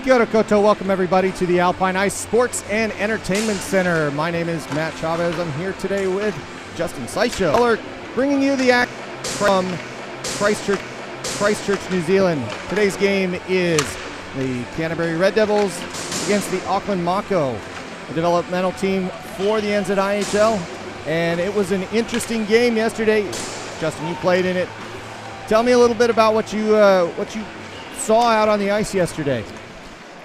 Kia ora koutou. Welcome everybody to the Alpine Ice Sports and Entertainment Center. My name is Matt Chavez. I'm here today with Justin NZIHL, bringing you the act from Christchurch, New Zealand. Today's game is the Canterbury Red Devils against the Auckland Mako, a developmental team for the NZIHL. And it was an interesting game yesterday. Justin, you played in it. Tell me a little bit about what you saw out on the ice yesterday.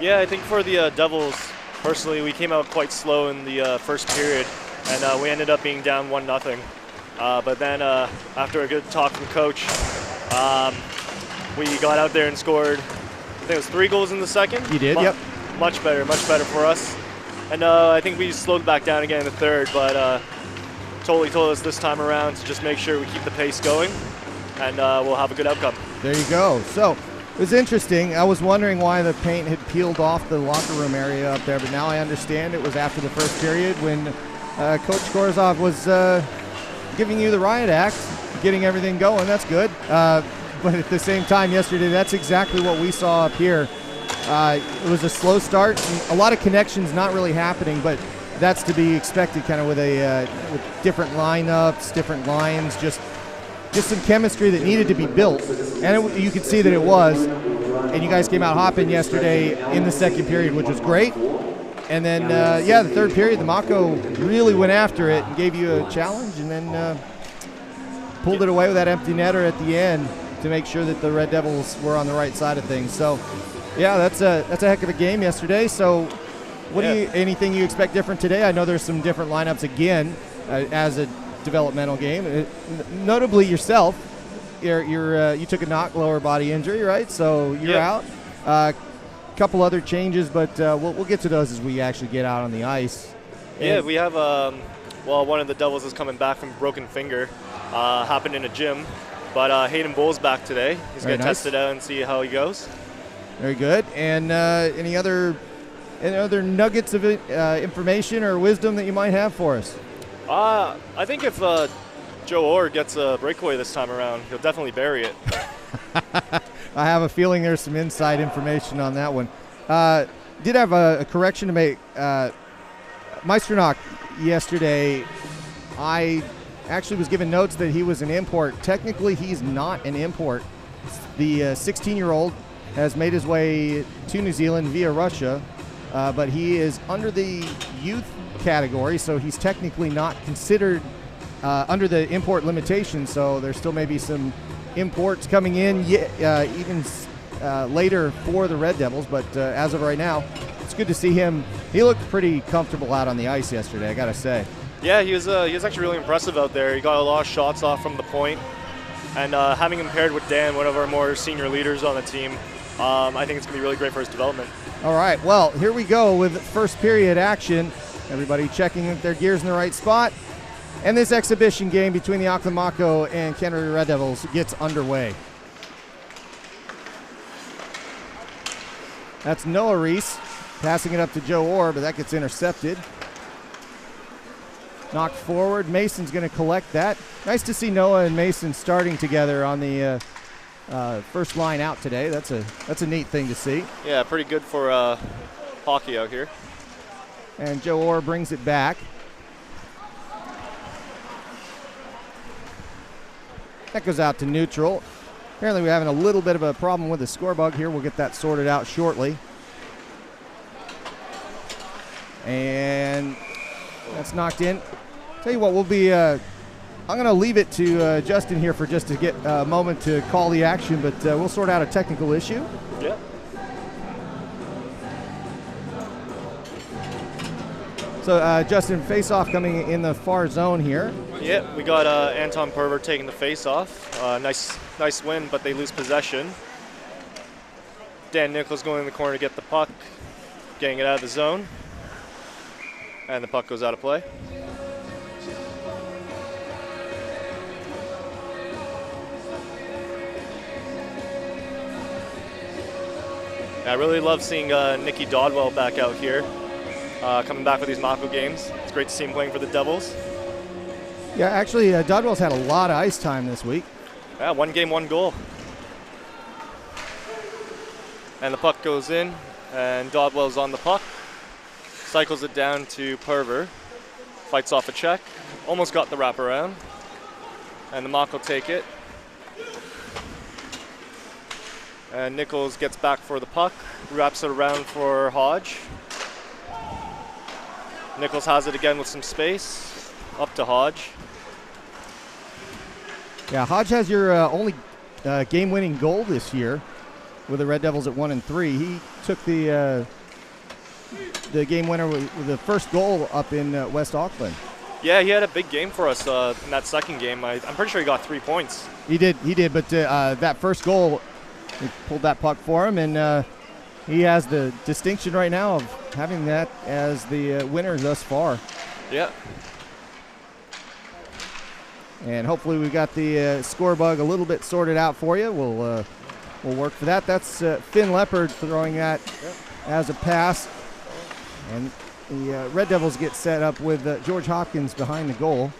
Yeah, I think for the Devils, personally, we came out quite slow in the first period, and we ended up being down 1-0. But then after a good talk from Coach, we got out there and scored, I think it was 3 goals in the second. You did, yep. Much better for us. And I think we slowed back down again in the third, but totally told us this time around to just make sure we keep the pace going, and we'll have a good outcome. There you go. So it was interesting. I was wondering why the paint had peeled off the locker room area up there, but now I understand it was after the first period when Coach Korzov was giving you the riot act, getting everything going. That's good. But at the same time yesterday, that's exactly what we saw up here. It was a slow start, a lot of connections not really happening, but that's to be expected kind of with different lineups, different lines, just some chemistry that needed to be built. And you could see that it was. And you guys came out hopping yesterday in the second period, which was great. And then, the third period, the Mako really went after it and gave you a challenge, and then pulled it away with that empty netter at the end to make sure that the Red Devils were on the right side of things. So, yeah, that's a heck of a game yesterday. So, anything you expect different today? I know there's some different lineups again as a developmental game. Notably yourself, you took a knock lower body injury, right? So you're out. Couple other changes, but we'll get to those as we actually get out on the ice. Yeah, we have one of the Devils is coming back from broken finger. Happened in a gym, but Hayden Bull's back today. He's going to test it out and see how he goes. Very good. And any other nuggets of information or wisdom that you might have for us? I think if Joe Orr gets a breakaway this time around, he'll definitely bury it. I have a feeling there's some inside information on that one. Did have a correction to make. Meisternock yesterday, I actually was given notes that he was an import. Technically, he's not an import. The 16-year-old has made his way to New Zealand via Russia, but he is under the youth category, so he's technically not considered under the import limitation, so there still may be some imports coming in even later for the Red Devils, but as of right now, it's good to see him. He looked pretty comfortable out on the ice yesterday, I gotta say. Yeah, he was actually really impressive out there. He got a lot of shots off from the point, and having him paired with Dan, one of our more senior leaders on the team, I think it's gonna be really great for his development. All right, well, here we go with first period action. Everybody checking their gears in the right spot. And this exhibition game between the Auckland Mako and Canterbury Red Devils gets underway. That's Noah Reese passing it up to Joe Orr, but that gets intercepted. Knocked forward. Mason's going to collect that. Nice to see Noah and Mason starting together on the first line out today. That's a neat thing to see. Yeah, pretty good for hockey out here. And Joe Orr brings it back. That goes out to neutral. Apparently we're having a little bit of a problem with the score bug here. We'll get that sorted out shortly. And that's knocked in. Tell you what, we'll be I'm going to leave it to Justin here for just to get a moment to call the action, but we'll sort out a technical issue. Yeah. So, Justin, face-off coming in the far zone here. Yeah, we got Anton Perver taking the face-off. Nice win, but they lose possession. Dan Nichols going in the corner to get the puck, getting it out of the zone. And the puck goes out of play. I really love seeing Nicky Dodwell back out here. Coming back for these Mako games. It's great to see him playing for the Devils. Yeah, actually, Dodwell's had a lot of ice time this week. Yeah, 1 game, 1 goal. And the puck goes in And Dodwell's on the puck. Cycles it down to Perver. Fights off a check. Almost got the wraparound. And the Mako take it. And Nichols gets back for the puck. Wraps it around for Hodge. Nichols has it again with some space. Up to Hodge. Yeah, Hodge has your only game-winning goal this year with the Red Devils at 1-3. He took the game winner with the first goal up in West Auckland. Yeah, he had a big game for us in that second game. I'm pretty sure he got 3 points. He did, but that first goal, he pulled that puck for him, and he has the distinction right now of having that as the winner thus far. Yeah. And hopefully we got the score bug a little bit sorted out for you. We'll work for that. That's Finn Leopard throwing that as a pass. And the Red Devils get set up with George Hopkins behind the goal.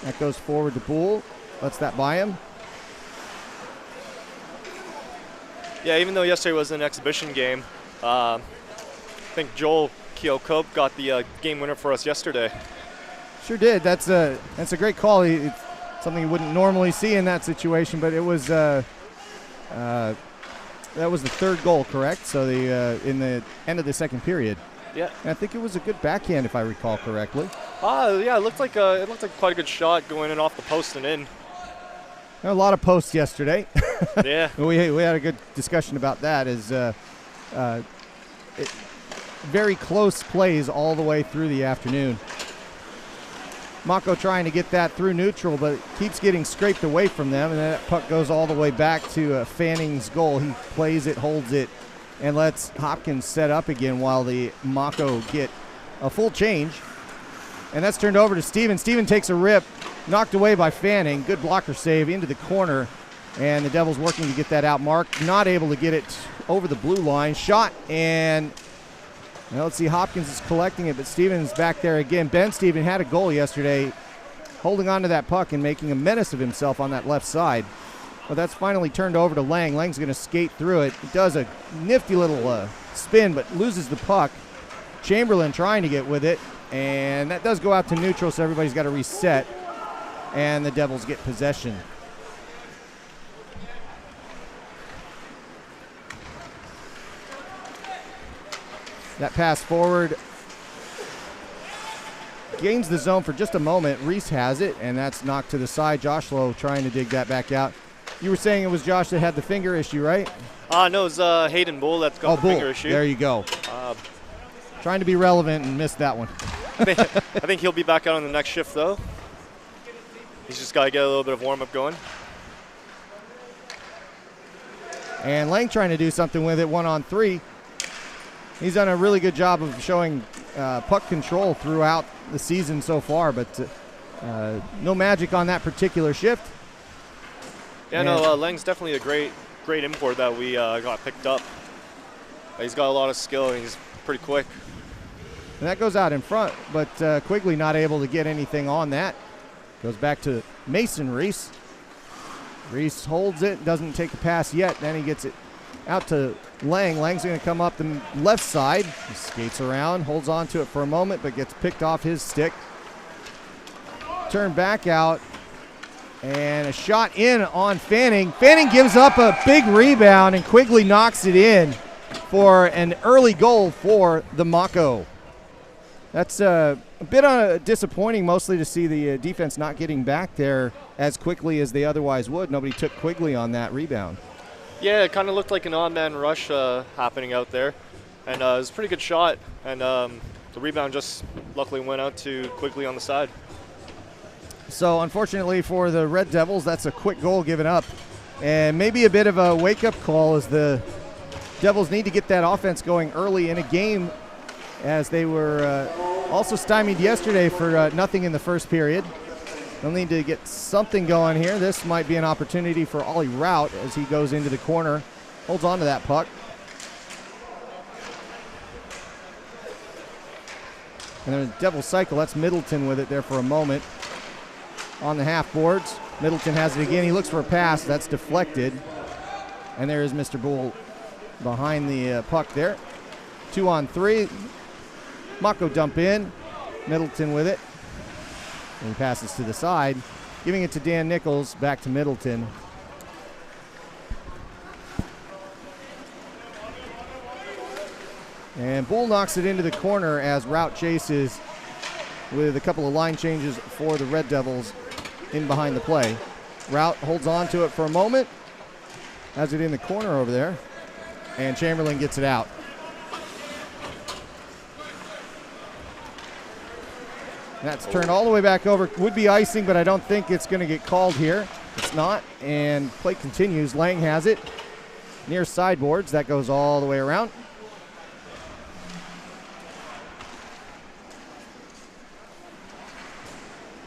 That goes forward to Boole. Lets that by him. Yeah, even though yesterday was an exhibition game, I think Joel Keogh-Cope got the game winner for us yesterday. Sure did. That's a great call. It's something you wouldn't normally see in that situation, but it was that was the third goal, correct? So in the end of the second period. Yeah. And I think it was a good backhand, if I recall correctly. Yeah, it looked like quite a good shot going in off the post and in. There were a lot of posts yesterday. Yeah. we had a good discussion about that. Very close plays all the way through the afternoon. Mako trying to get that through neutral, but keeps getting scraped away from them, and then that puck goes all the way back to Fanning's goal. He plays it, holds it, and lets Hopkins set up again while the Mako get a full change. And that's turned over to Steven. Steven takes a rip, knocked away by Fanning. Good blocker save into the corner, and the Devils working to get that out. Mark not able to get it over the blue line. Shot, and now let's see, Hopkins is collecting it, but Stevens back there again. Ben Steven had a goal yesterday, holding on to that puck and making a menace of himself on that left side. But that's finally turned over to Lang. Lang's going to skate through it. He does a nifty little spin, but loses the puck. Chamberlain trying to get with it, and that does go out to neutral, so everybody's got to reset, and the Devils get possession. That pass forward gains the zone for just a moment. Reese has it, and that's knocked to the side. Josh Lowe trying to dig that back out. You were saying it was Josh that had the finger issue, right? No, it's Hayden Bull that's got the finger issue. There you go. Trying to be relevant and missed that one. I think he'll be back out on the next shift, though. He's just got to get a little bit of warm-up going. And Lang trying to do something with it, 1-on-3. He's done a really good job of showing puck control throughout the season so far, but no magic on that particular shift. Yeah, no, Lang's definitely a great import that we got picked up. He's got a lot of skill, and he's pretty quick. And that goes out in front, but Quigley not able to get anything on that. Goes back to Mason Reese. Reese holds it, doesn't take a pass yet. Then he gets it out to Lang. Lang's going to come up the left side. He skates around, holds on to it for a moment, but gets picked off his stick. Turn back out, and a shot in on Fanning. Fanning gives up a big rebound, and Quigley knocks it in for an early goal for the Mako. That's a bit disappointing, mostly to see the defense not getting back there as quickly as they otherwise would. Nobody took Quigley on that rebound. Yeah, it kind of looked like an odd man rush happening out there. And it was a pretty good shot. And the rebound just luckily went out to Quigley on the side. So unfortunately for the Red Devils, that's a quick goal given up. And maybe a bit of a wake-up call as the Devils need to get that offense going early in a game, as they were also stymied yesterday for nothing in the first period. They'll need to get something going here. This might be an opportunity for Ollie Rout as he goes into the corner, holds on to that puck. And then the Devils cycle. That's Middleton with it there for a moment. On the half boards, Middleton has it again. He looks for a pass. That's deflected. And there is Mr. Bull behind the puck there. 2-on-3. Mako dump in. Middleton with it. And he passes to the side, giving it to Dan Nichols, back to Middleton. And Bull knocks it into the corner as Rout chases with a couple of line changes for the Red Devils in behind the play. Rout holds on to it for a moment, has it in the corner over there, and Chamberlain gets it out. That's turned all the way back over. Would be icing, but I don't think it's going to get called here. It's not, and play continues. Lang has it near sideboards. That goes all the way around.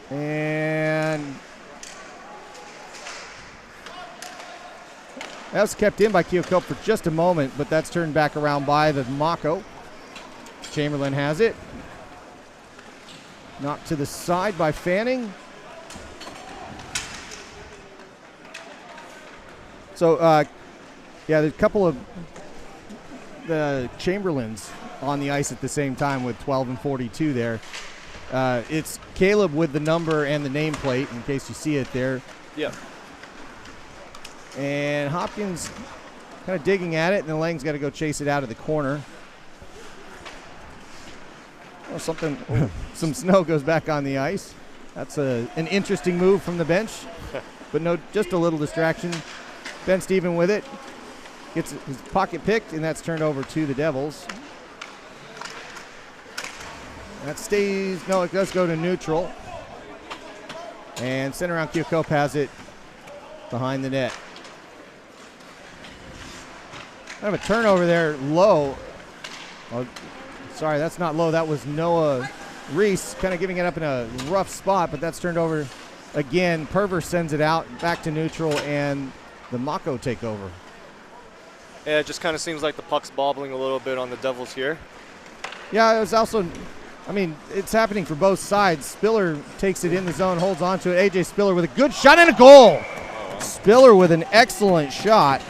And that was kept in by Keokuk for just a moment, but that's turned back around by the Mako. Chamberlain has it. Knocked to the side by Fanning. So, yeah, there's a couple of the Chamberlains on the ice at the same time with 12 and 42 there. It's Caleb with the number and the nameplate, in case you see it there. Yeah. And Hopkins kind of digging at it, and then Lang's got to go chase it out of the corner. Oh, some snow goes back on the ice. That's an interesting move from the bench, but no, just a little distraction. Ben Steven with it. Gets his pocket picked, and that's turned over to the Devils. That stays, no, it does go to neutral. And center around Keokuk has it behind the net. Kind of a turnover there, low. Oh, sorry, that's not low. That was Noah Reese kind of giving it up in a rough spot, but that's turned over again. Perver sends it out back to neutral, and the Mako take over. Yeah, it just kind of seems like the puck's bobbling a little bit on the Devils here. Yeah, it was also, I mean, it's happening for both sides. Spiller takes it in the zone, holds on to it. AJ Spiller with a good shot and a goal. Spiller with an excellent shot.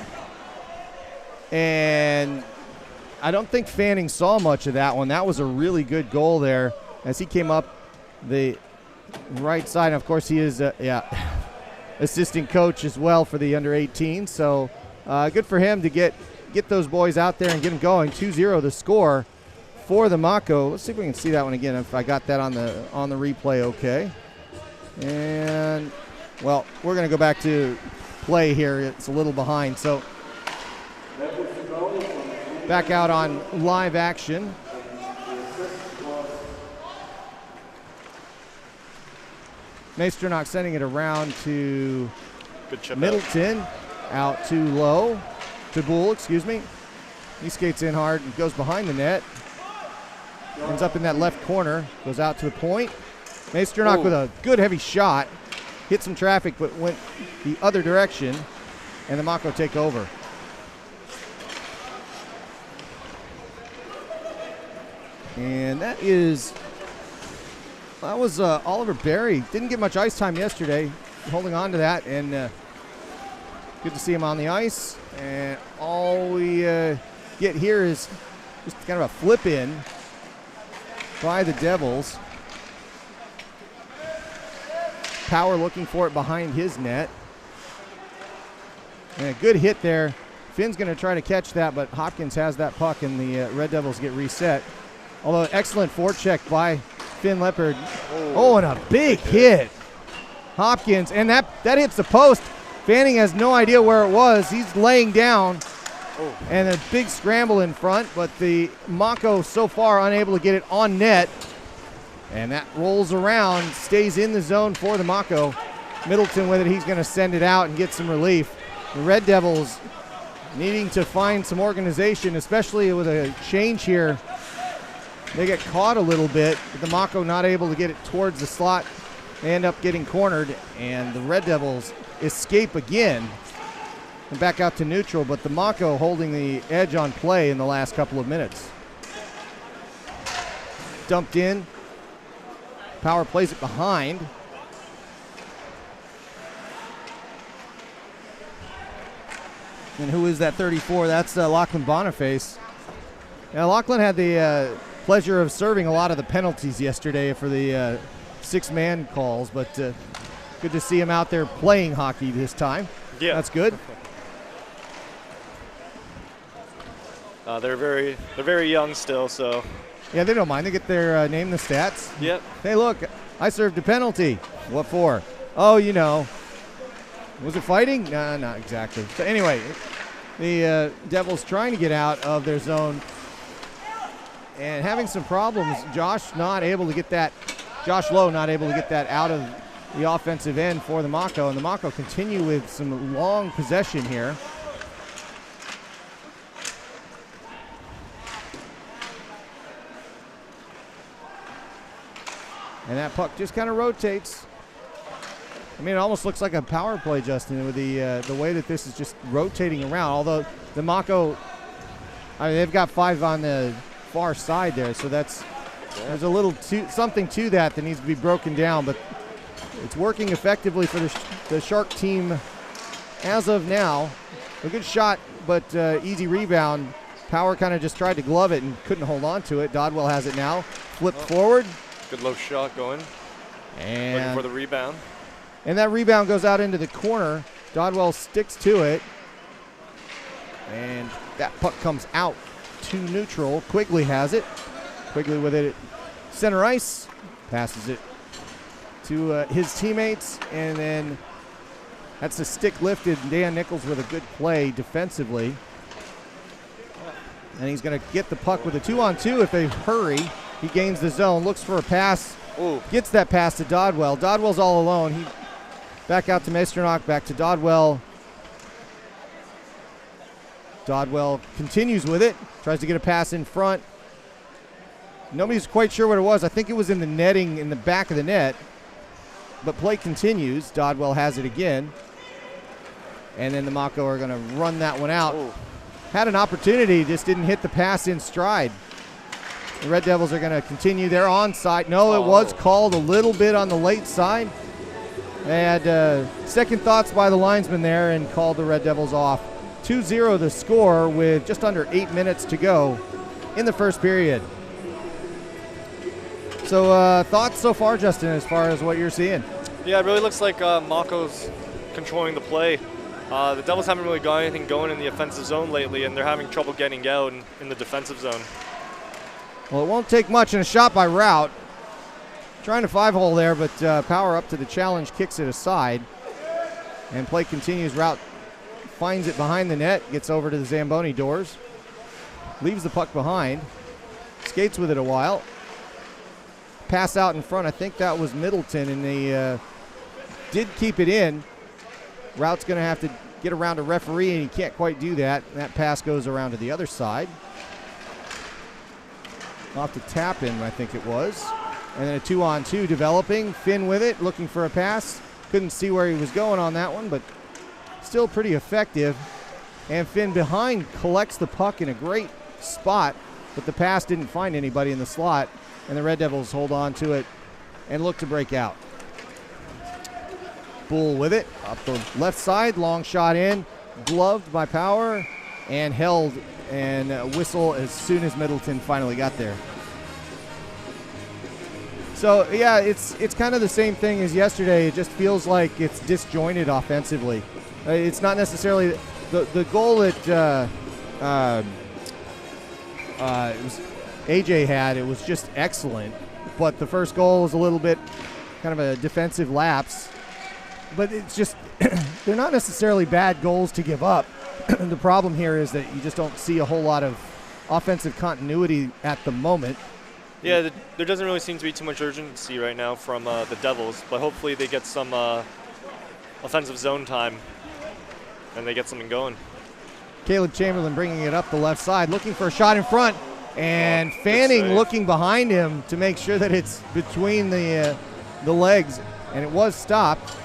And I don't think Fanning saw much of that one. That was a really good goal there as he came up the right side. And of course, he is, assistant coach as well for the under-18. So good for him to get those boys out there and get them going. 2-0 the score for the Mako. Let's see if we can see that one again, if I got that on the replay okay. And, well, we're going to go back to play here. It's a little behind. So back out on live action. Maestronach sending it around to Middleton. Out too low to Bull, excuse me. He skates in hard and goes behind the net. Ends up in that left corner. Goes out to the point. Maestronach with a good heavy shot. Hit some traffic but went the other direction. And the Mako take over. And that was Oliver Berry. Didn't get much ice time yesterday. Holding on to that, and good to see him on the ice. And all we get here is just kind of a flip in by the Devils. Power looking for it behind his net. And a good hit there. Finn's going to try to catch that, but Hopkins has that puck, and the Red Devils get reset. Although excellent forecheck by Finn Leopard. Oh, and a big hit. Hopkins, and that hits the post. Fanning has no idea where it was. He's laying down. And a big scramble in front, but the Mako so far unable to get it on net. And that rolls around, stays in the zone for the Mako. Middleton with it, he's going to send it out and get some relief. The Red Devils needing to find some organization, especially with a change here. They get caught a little bit, but the Mako not able to get it towards the slot. They end up getting cornered, and the Red Devils escape again and back out to neutral, but the Mako holding the edge on play in the last couple of minutes. Dumped in. Power plays it behind. And who is that 34? That's Lachlan Boniface. Now, Lachlan had the pleasure of serving a lot of the penalties yesterday for the 6-man calls, but good to see him out there playing hockey this time. Yeah. That's good. They're very young still, so. Yeah, they don't mind. They get their name in the stats. Yep. Hey, look, I served a penalty. What for? Oh, you know. Was it fighting? Nah, not exactly. So anyway, the Devils trying to get out of their zone and having some problems. Josh Lowe not able to get that out of the offensive end for the Mako, and the Mako continue with some long possession here. And that puck just kind of rotates. I mean, it almost looks like a power play, Justin, with the way that this is just rotating around. Although the Mako, I mean, they've got 5 on the far side there, so there's a little something to that needs to be broken down. But it's working effectively for the Shark team as of now. A good shot, but easy rebound. Power kind of just tried to glove it and couldn't hold on to it. Dodwell has it now. Flipped forward. Good low shot going. And looking for the rebound. And that rebound goes out into the corner. Dodwell sticks to it. And that puck comes out to neutral. Quigley has it. Quigley with it at center ice. Passes it to his teammates. And then that's a stick lifted. Dan Nichols with a good play defensively. And he's going to get the puck with a 2-on-2 if they hurry. He gains the zone, looks for a pass. Ooh. Gets that pass to Dodwell. Dodwell's all alone. He back out to Mesternach, back to Dodwell. Dodwell continues with it, tries to get a pass in front. Nobody's quite sure what it was. I think it was in the netting in the back of the net. But play continues. Dodwell has it again. And then the Mako are going to run that one out. Ooh. Had an opportunity, just didn't hit the pass in stride. The Red Devils are going to continue their onside. No, it was called a little bit on the late side. They had second thoughts by the linesman there and called the Red Devils off. 2-0 the score with just under 8 minutes to go in the first period. So thoughts so far, Justin, as far as what you're seeing? Yeah, it really looks like Mako's controlling the play. The Devils haven't really got anything going in the offensive zone lately, and they're having trouble getting out in the defensive zone. Well, it won't take much, and a shot by Rout. Trying to 5-hole there, but Power up to the challenge, kicks it aside. And play continues. Rout finds it behind the net, gets over to the Zamboni doors. Leaves the puck behind. Skates with it a while. Pass out in front. I think that was Middleton, and they did keep it in. Rout's going to have to get around a referee, and he can't quite do that. That pass goes around to the other side. Off to Tappan, I think it was. And then a 2-on-2 developing. Finn with it, looking for a pass. Couldn't see where he was going on that one, but still pretty effective. And Finn behind collects the puck in a great spot, but the pass didn't find anybody in the slot, and the Red Devils hold on to it and look to break out. Bull with it, up the left side, long shot in, gloved by Power, and held and whistle as soon as Middleton finally got there. So yeah, it's kind of the same thing as yesterday. It just feels like it's disjointed offensively. It's not necessarily the goal that it was AJ had. It was just excellent, but the first goal was a little bit kind of a defensive lapse. But it's just they're not necessarily bad goals to give up. The problem here is that you just don't see a whole lot of offensive continuity at the moment. Yeah, there doesn't really seem to be too much urgency right now from the Devils, but hopefully they get some offensive zone time and they get something going. Caleb Chamberlain bringing it up the left side, looking for a shot in front, and Fanning looking behind him to make sure that it's between the legs, and it was stopped.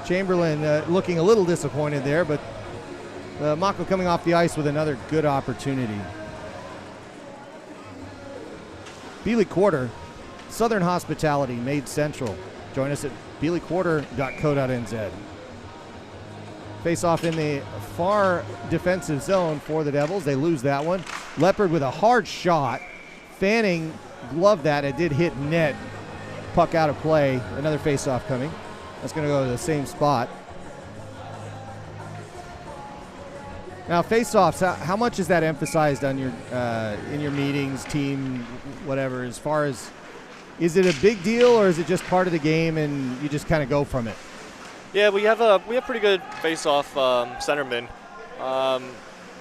Chamberlain looking a little disappointed there, but Mako coming off the ice with another good opportunity. Beeley Quarter, Southern Hospitality made central. Join us at beeleyquarter.co.nz. Face off in the far defensive zone for the Devils. They lose that one. Leopard with a hard shot. Fanning gloved that. It did hit net. Puck out of play. Another face-off coming. That's going to go to the same spot. Now, face-offs, how much is that emphasized on your in your meetings, team, whatever, as far as, is it a big deal or is it just part of the game and you just kind of go from it? Yeah, we have pretty good face-off centermen,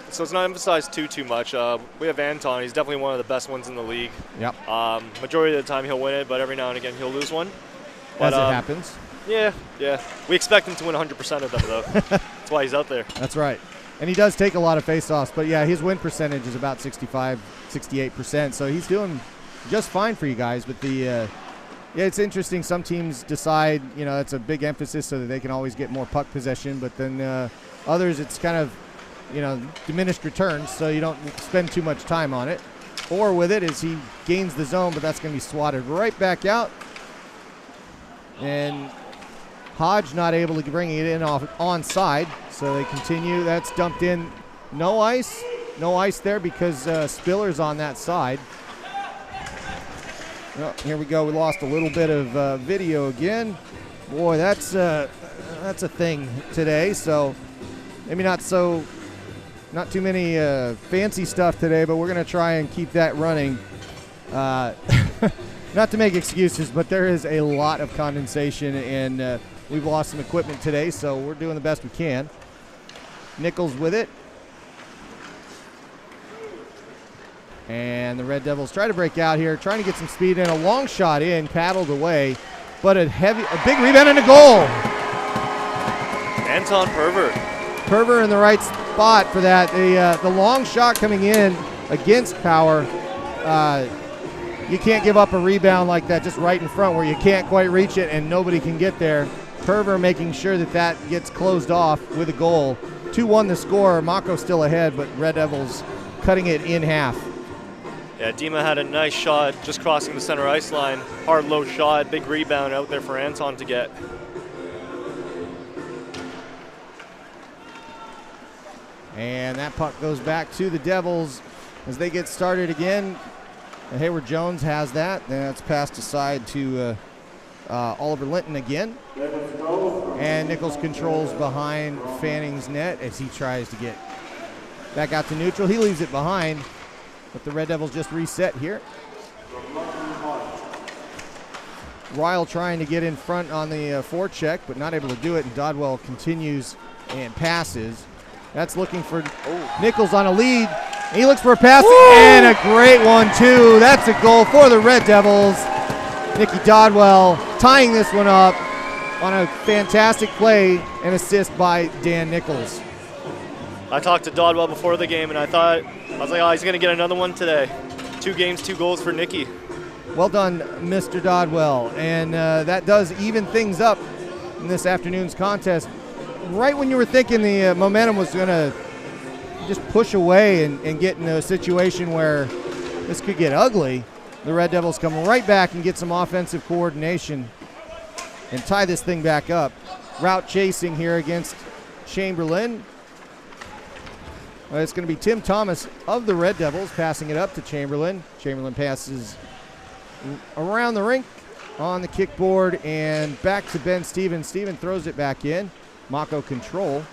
so it's not emphasized too much. We have Anton; he's definitely one of the best ones in the league. Yep. Majority of the time he'll win it, but every now and again he'll lose one. As it happens. Yeah. We expect him to win 100% of them, though. That's why he's out there. That's right. And he does take a lot of face-offs, but yeah, his win percentage is about 65, 68%, so he's doing just fine for you guys. But yeah, it's interesting. Some teams decide, that's a big emphasis so that they can always get more puck possession. But then others, it's kind of, diminished returns, so you don't spend too much time on it. Or with it is he gains the zone, but that's going to be swatted right back out. And Hodge not able to bring it in off onside, so they continue. That's dumped in. No ice there because Spiller's on that side. Well, here we go. We lost a little bit of video again. Boy, that's a thing today. So maybe not too many fancy stuff today, but we're going to try and keep that running. Not to make excuses, but there is a lot of condensation, and we've lost some equipment today, so we're doing the best we can. Nichols with it. And the Red Devils try to break out here, trying to get some speed in. A long shot in, paddled away, but a big rebound and a goal. Anton Perver in the right spot for that. The long shot coming in against Power. You can't give up a rebound like that just right in front where you can't quite reach it and nobody can get there. Perver making sure that gets closed off with a goal. 2-1 the score. Mako still ahead, but Red Devils cutting it in half. Yeah, Dima had a nice shot just crossing the center ice line. Hard, low shot, big rebound out there for Anton to get. And that puck goes back to the Devils as they get started again. Hayward Jones has that. That's passed aside to Oliver Linton again. And Nichols controls behind Fanning's net as he tries to get back out to neutral. He leaves it behind, but the Red Devils just reset here. Ryle trying to get in front on the forecheck, but not able to do it, and Dodwell continues and passes. That's looking for Nichols on a lead. He looks for a pass, and a great one, too. That's a goal for the Red Devils. Nicky Dodwell tying this one up on a fantastic play and assist by Dan Nichols. I talked to Dodwell before the game, and I was like, he's going to get another one today. 2 games, 2 goals for Nicky. Well done, Mr. Dodwell. And that does even things up in this afternoon's contest. Right when you were thinking the momentum was going to just push away and get in a situation where this could get ugly, the Red Devils come right back and get some offensive coordination and tie this thing back up. Route chasing here against Chamberlain. It's going to be Tim Thomas of the Red Devils passing it up to Chamberlain. Chamberlain passes around the rink on the kickboard and back to Ben Stevens. Stevens throws it back in. Mako control.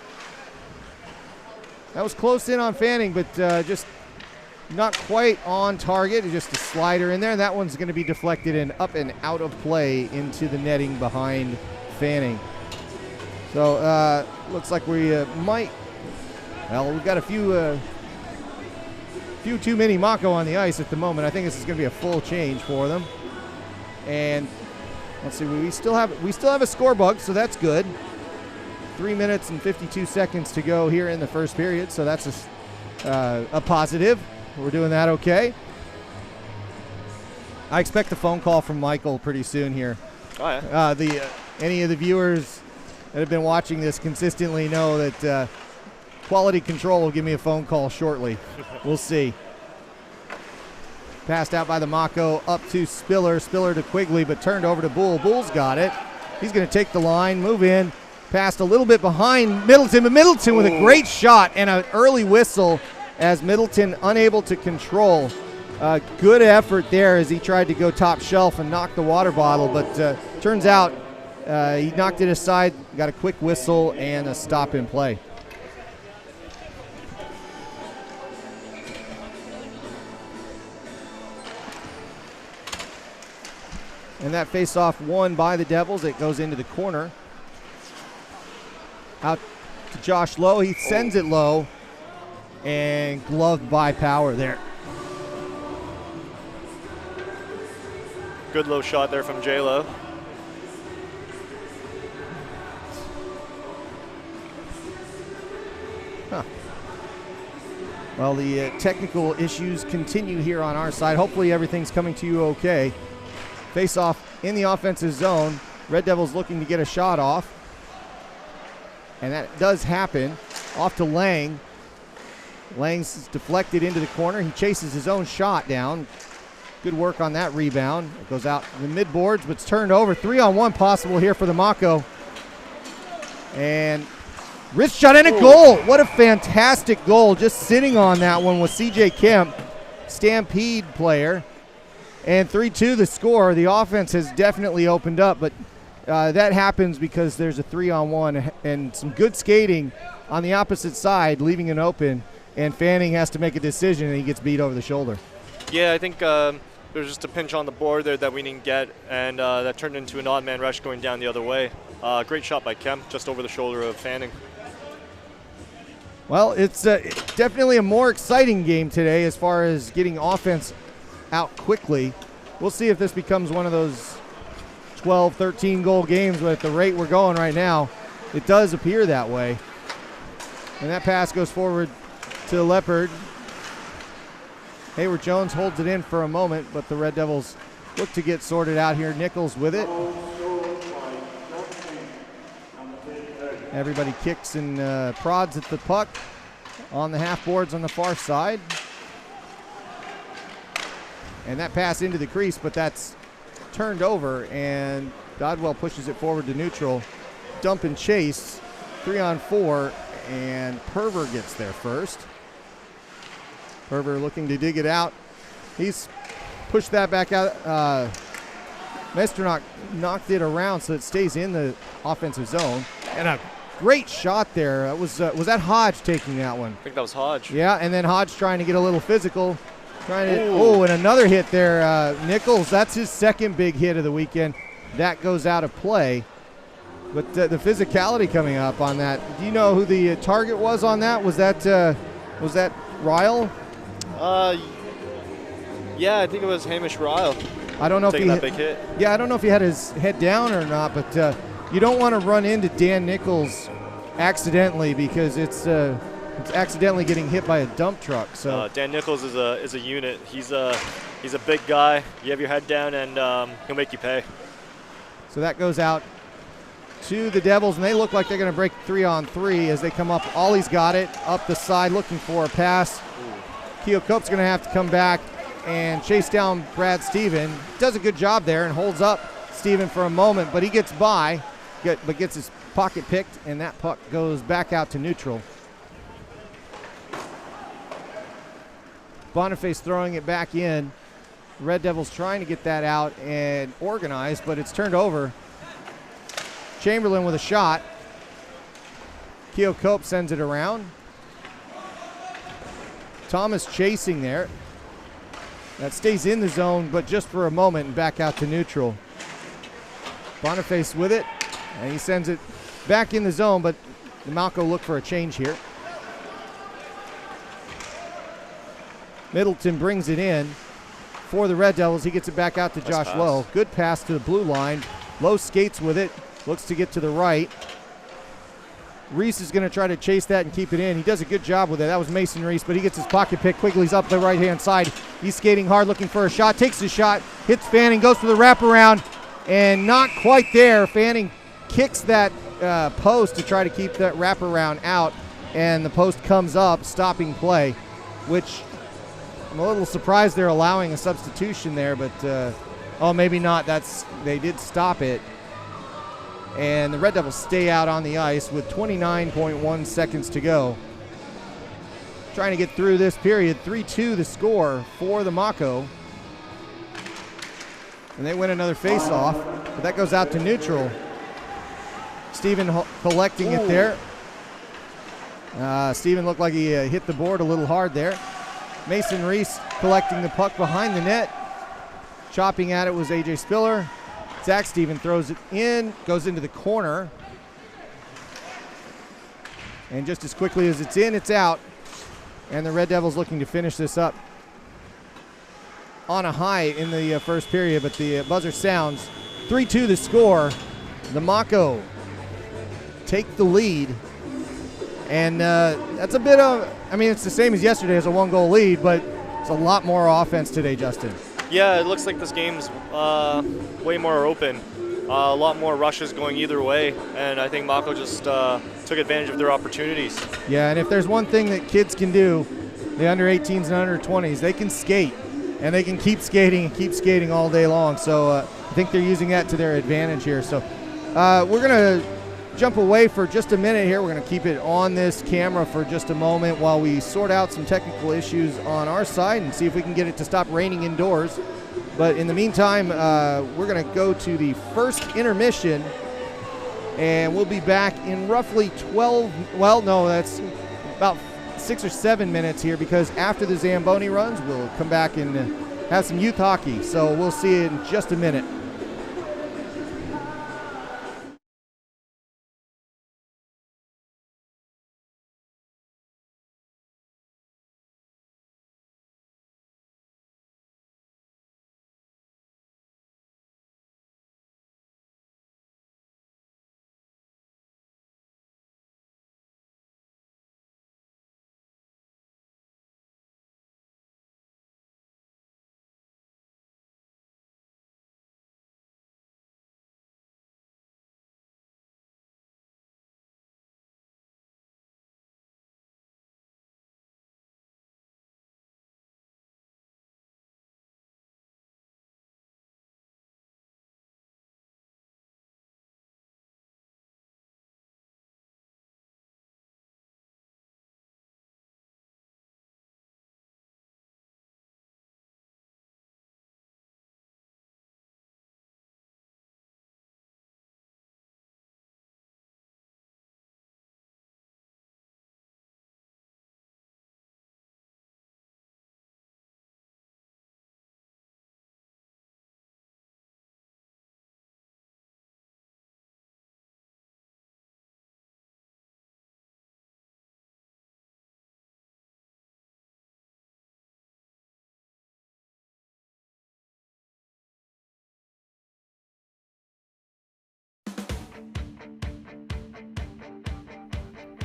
That was close in on Fanning, but just not quite on target. Just a slider in there. And that one's going to be deflected and up and out of play into the netting behind Fanning. So looks like we might. Well, we've got a few too many Mako on the ice at the moment. I think this is going to be a full change for them. And let's see, we still have a score bug, so that's good. 3 minutes and 52 seconds to go here in the first period, so that's a positive. We're doing that okay. I expect a phone call from Michael pretty soon here. Oh, yeah. Any of the viewers that have been watching this consistently know that quality control will give me a phone call shortly. We'll see. Passed out by the Mako up to Spiller. Spiller to Quigley, but turned over to Bull. Bull's got it. He's going to take the line, move in. passed a little bit behind Middleton, but Middleton with a great shot and an early whistle as Middleton unable to control. Good effort there as he tried to go top shelf and knock the water bottle, but turns out he knocked it aside, got a quick whistle and a stop in play. And that face-off won by the Devils. It goes into the corner. Out to Josh Lowe. He sends it low and gloved by Power there. Good low shot there from J-Lo. Well, the technical issues continue here on our side. Hopefully everything's coming to you okay. Face-off in the offensive zone. Red Devils looking to get a shot off. And that does happen. Off to Lang. Lang's deflected into the corner. He chases his own shot down. Good work on that rebound. It goes out the mid-boards, but it's turned over. 3-on-1 possible here for the Mako. And wrist shot and a goal. What a fantastic goal. Just sitting on that one was C.J. Kemp, Stampede player. And 3-2 the score. The offense has definitely opened up, but that happens because there's a 3-on-1 and some good skating on the opposite side, leaving it open, and Fanning has to make a decision, and he gets beat over the shoulder. Yeah, I think there's just a pinch on the board there that we didn't get, and that turned into an odd man rush going down the other way. Great shot by Kemp, just over the shoulder of Fanning. Well, it's definitely a more exciting game today as far as getting offense out quickly. We'll see if this becomes one of those 12, 13 goal games, but at the rate we're going right now, it does appear that way. And that pass goes forward to Leopard. Hayward Jones holds it in for a moment, but the Red Devils look to get sorted out here. Nichols with it. Everybody kicks and prods at the puck on the half boards on the far side. And that pass into the crease, but that's turned over, and Dodwell pushes it forward to neutral. Dump and chase, 3-on-4, and Perver gets there first. Perver looking to dig it out. He's pushed that back out. Mesternock knocked it around so it stays in the offensive zone. And a great shot there. Was that Hodge taking that one? I think that was Hodge. Yeah, and then Hodge trying to get a little physical. And another hit there. Nichols, that's his second big hit of the weekend. That goes out of play. But the physicality coming up on that. Do you know who the target was on that? Was that Ryle? Yeah, I think it was Hamish Ryle. I don't know if he that big hit. Yeah, I don't know if he had his head down or not, but you don't want to run into Dan Nichols accidentally because it's accidentally getting hit by a dump truck. So Dan Nichols is a unit. He's a big guy. You have your head down, and he'll make you pay. So that goes out to the Devils, and they look like they're going to break 3-on-3 as they come up. Ollie's got it up the side, looking for a pass. Keo Cope's going to have to come back and chase down Brad Steven. Does a good job there and holds up Steven for a moment, but he gets by, but gets his pocket picked, and that puck goes back out to neutral. Boniface throwing it back in. Red Devils trying to get that out and organized, but it's turned over. Chamberlain with a shot. Keo Cope sends it around. Thomas chasing there. That stays in the zone, but just for a moment and back out to neutral. Boniface with it, and he sends it back in the zone, but the Malco look for a change here. Middleton brings it in for the Red Devils. He gets it back out to Josh Lowe. Good pass to the blue line. Lowe skates with it, looks to get to the right. Reese is going to try to chase that and keep it in. He does a good job with it. That was Mason Reese, but he gets his pocket pick. Quigley's up the right-hand side. He's skating hard, looking for a shot. Takes his shot, hits Fanning, goes for the wraparound, and not quite there. Fanning kicks that post to try to keep that wraparound out, and the post comes up, stopping play, which I'm a little surprised they're allowing a substitution there, but maybe not. They did stop it. and the Red Devils stay out on the ice with 29.1 seconds to go. Trying to get through this period. 3-2 the score for the Mako. And they win another face-off, but that goes out to neutral. Steven collecting it there. Steven looked like he hit the board a little hard there. Mason Reese collecting the puck behind the net. Chopping at it was AJ Spiller. Zach Steven throws it in, goes into the corner. And just as quickly as it's in, it's out. And the Red Devils looking to finish this up on a high in the first period, but the buzzer sounds. 3-2 the score. The Mako take the lead. And that's a bit of, I mean, it's the same as yesterday as a 1-goal lead, but it's a lot more offense today, Justin. Yeah, it looks like this game's way more open. A lot more rushes going either way, and I think Mako just took advantage of their opportunities. Yeah, and if there's one thing that kids can do, the under 18s and under 20s, they can skate, and they can keep skating all day long. So I think they're using that to their advantage here. So we're going to jump away for just a minute here. We're going to keep it on this camera for just a moment while we sort out some technical issues on our side and see if we can get it to stop raining indoors. But in the meantime, we're going to go to the first intermission, and we'll be back in roughly 12, well, no, that's about 6 or 7 minutes here, because after the Zamboni runs, we'll come back and have some youth hockey. So we'll see you in just a minute.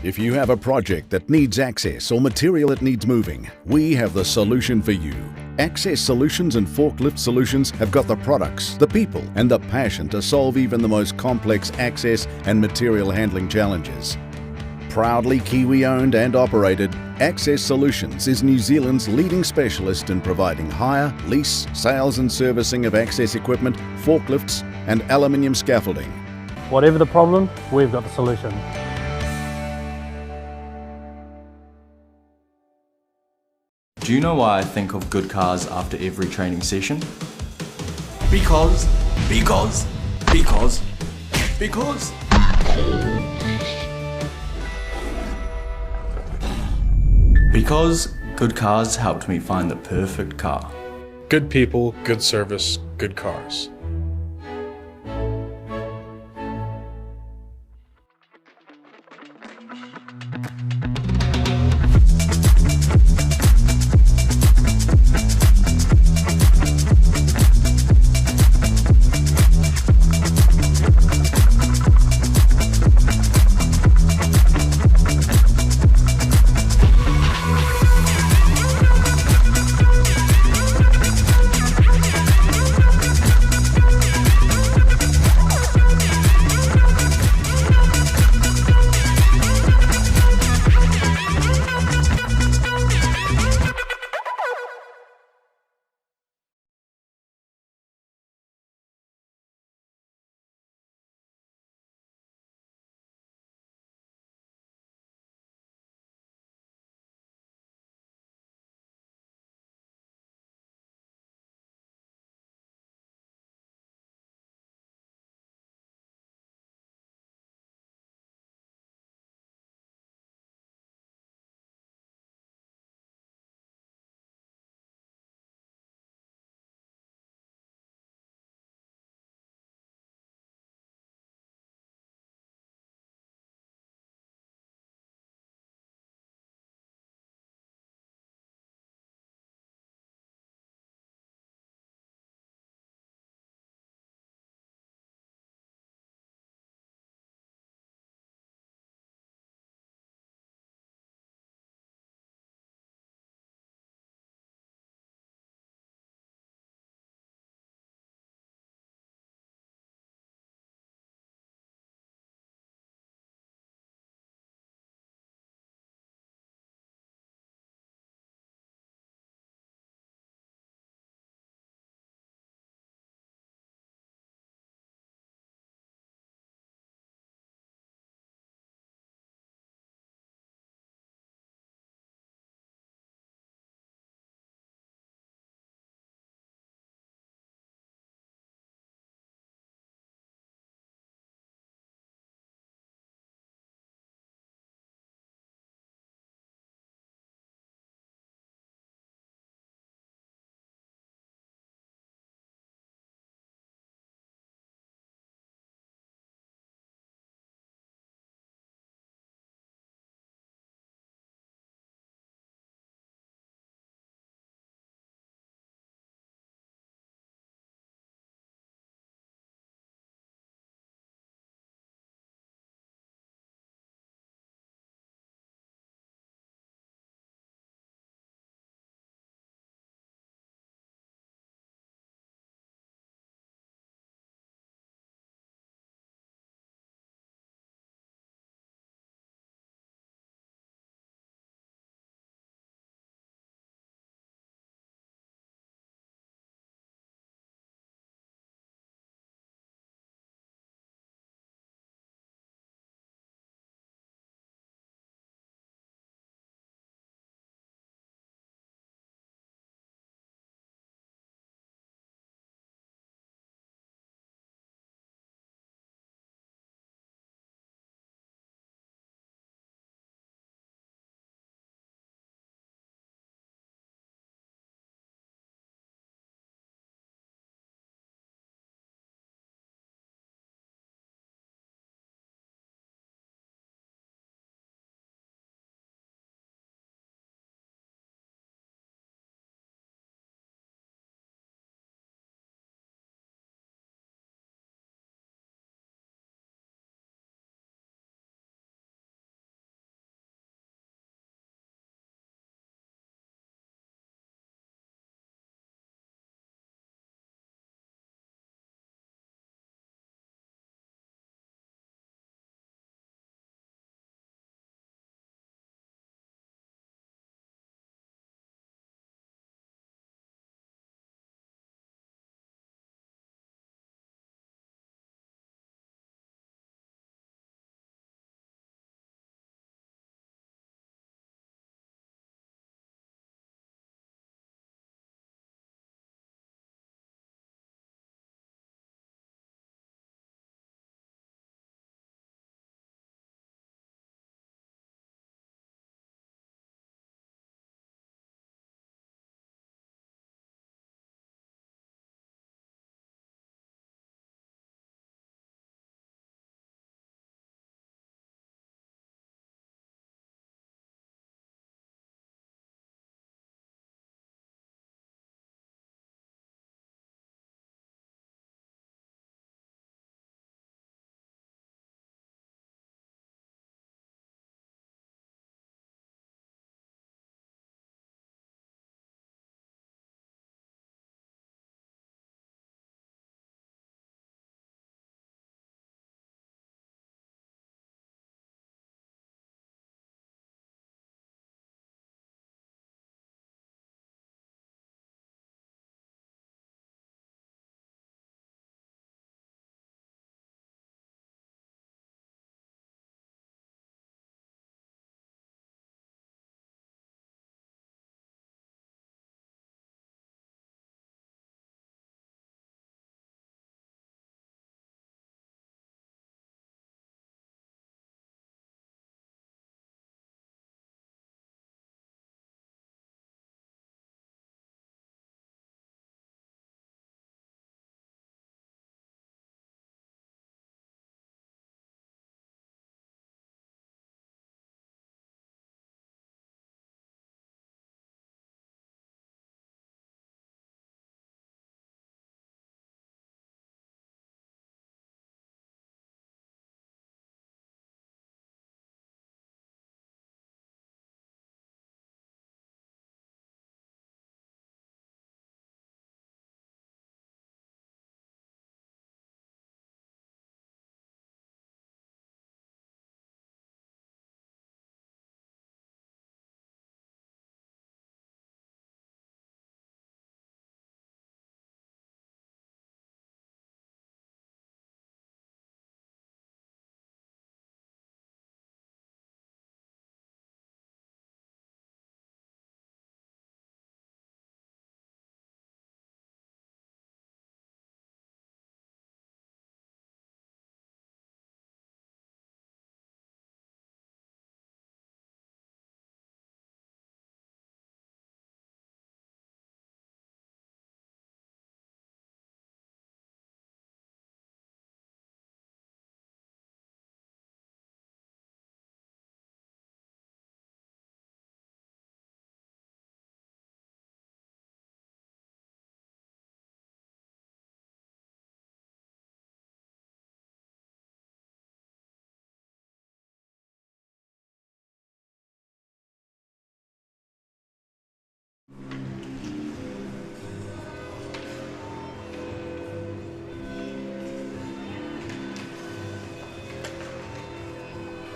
If you have a project that needs access or material that needs moving, we have the solution for you. Access Solutions and Forklift Solutions have got the products, the people, and the passion to solve even the most complex access and material handling challenges. Proudly Kiwi-owned and operated, Access Solutions is New Zealand's leading specialist in providing hire, lease, sales and servicing of access equipment, forklifts and aluminium scaffolding. Whatever the problem, we've got the solution. Do you know why I think of good cars after every training session? Because. Because good cars helped me find the perfect car. Good people, good service, good cars.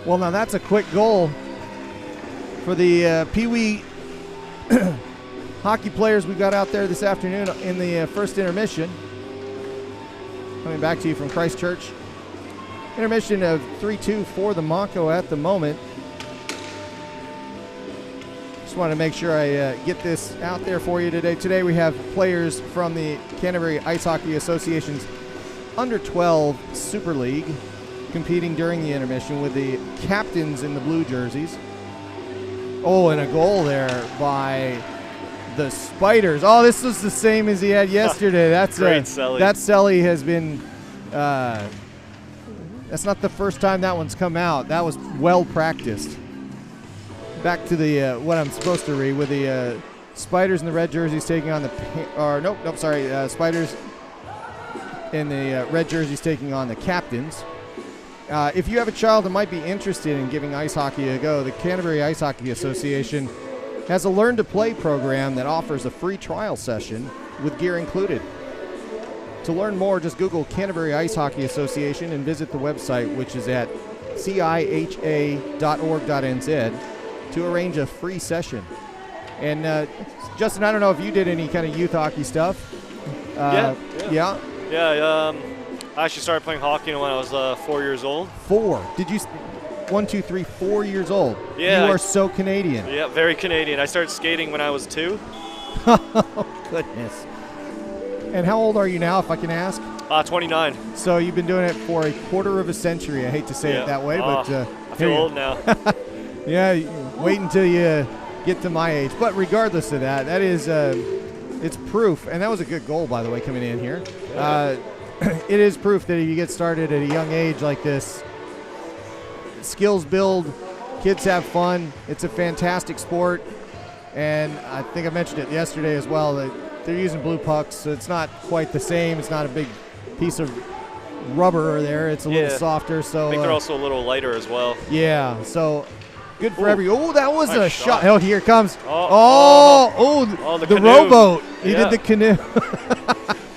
Well, now that's a quick goal for the Pee Wee hockey players we got out there this afternoon in the first intermission. Coming back to you from Christchurch. Intermission of 3-2 for the Mako at the moment. Just want to make sure I get this out there for you today. Today we have players from the Canterbury Ice Hockey Association's Under 12 Super League competing during the intermission with the captains in the blue jerseys. Oh, and a goal there by the Spiders. Oh, this was the same as he had yesterday. That's great, Selly. That Selly has been. That's not the first time that one's come out. That was well practiced. Back to the what I'm supposed to read with the Spiders in the red jerseys taking on the Spiders in the red jerseys taking on the captains. If you have a child that might be interested in giving ice hockey a go, the Canterbury Ice Hockey Association has a Learn to Play program that offers a free trial session with gear included. To learn more, just Google Canterbury Ice Hockey Association and visit the website, which is at ciha.org.nz, to arrange a free session. And Justin, I don't know if you did any kind of youth hockey stuff. Yeah. Yeah. I actually started playing hockey when I was 4 years old. 4? Did you? 1, 2, 3, 4 years old. Yeah. You are so Canadian. Yeah, very Canadian. I started skating when I was 2. Oh, goodness. And how old are you now, if I can ask? 29. So you've been doing it for a quarter of a century. I hate to say it that way, but I feel old now. Yeah, wait until you get to my age. But regardless of that, that is it's proof, and that was a good goal, by the way, coming in here. Yeah. It is proof that if you get started at a young age like this, skills build, kids have fun. It's a fantastic sport, and I think I mentioned it yesterday as well. That they're using blue pucks, so it's not quite the same. It's not a big piece of rubber there. It's a little softer. So I think they're also a little lighter as well. Yeah, so good for every. Oh, that was nice a shot. Oh, here it comes. The rowboat. He did the canoe.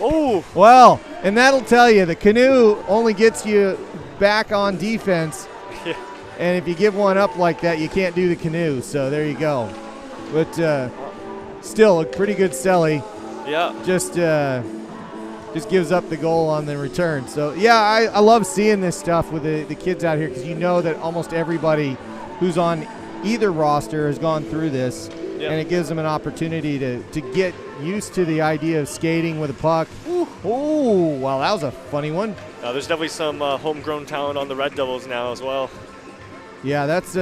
Oh. Well, and that'll tell you the canoe only gets you back on defense. Yeah. And if you give one up like that, you can't do the canoe. So there you go. But still a pretty good Selly. Yeah. Just gives up the goal on the return. So, yeah, I love seeing this stuff with the kids out here because you know that almost everybody who's on either roster has gone through this, and it gives them an opportunity to get used to the idea of skating with a puck. Oh, wow, that was a funny one. There's definitely some homegrown talent on the Red Devils now as well. Yeah, that's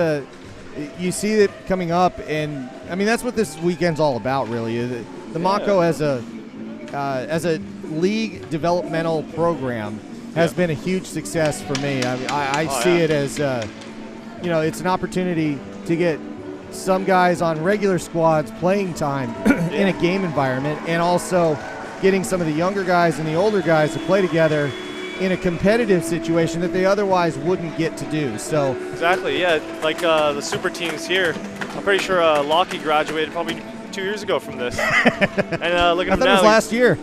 you see it coming up, and I mean that's what this weekend's all about, really. The Mako as a league developmental program has been a huge success for me. I see it as it's an opportunity to get some guys on regular squads playing time in a game environment, and also getting some of the younger guys and the older guys to play together in a competitive situation that they otherwise wouldn't get to do. So exactly, yeah, like the super teams here. I'm pretty sure Lockie graduated probably 2 years ago from this. And look at him now. I thought it was last year.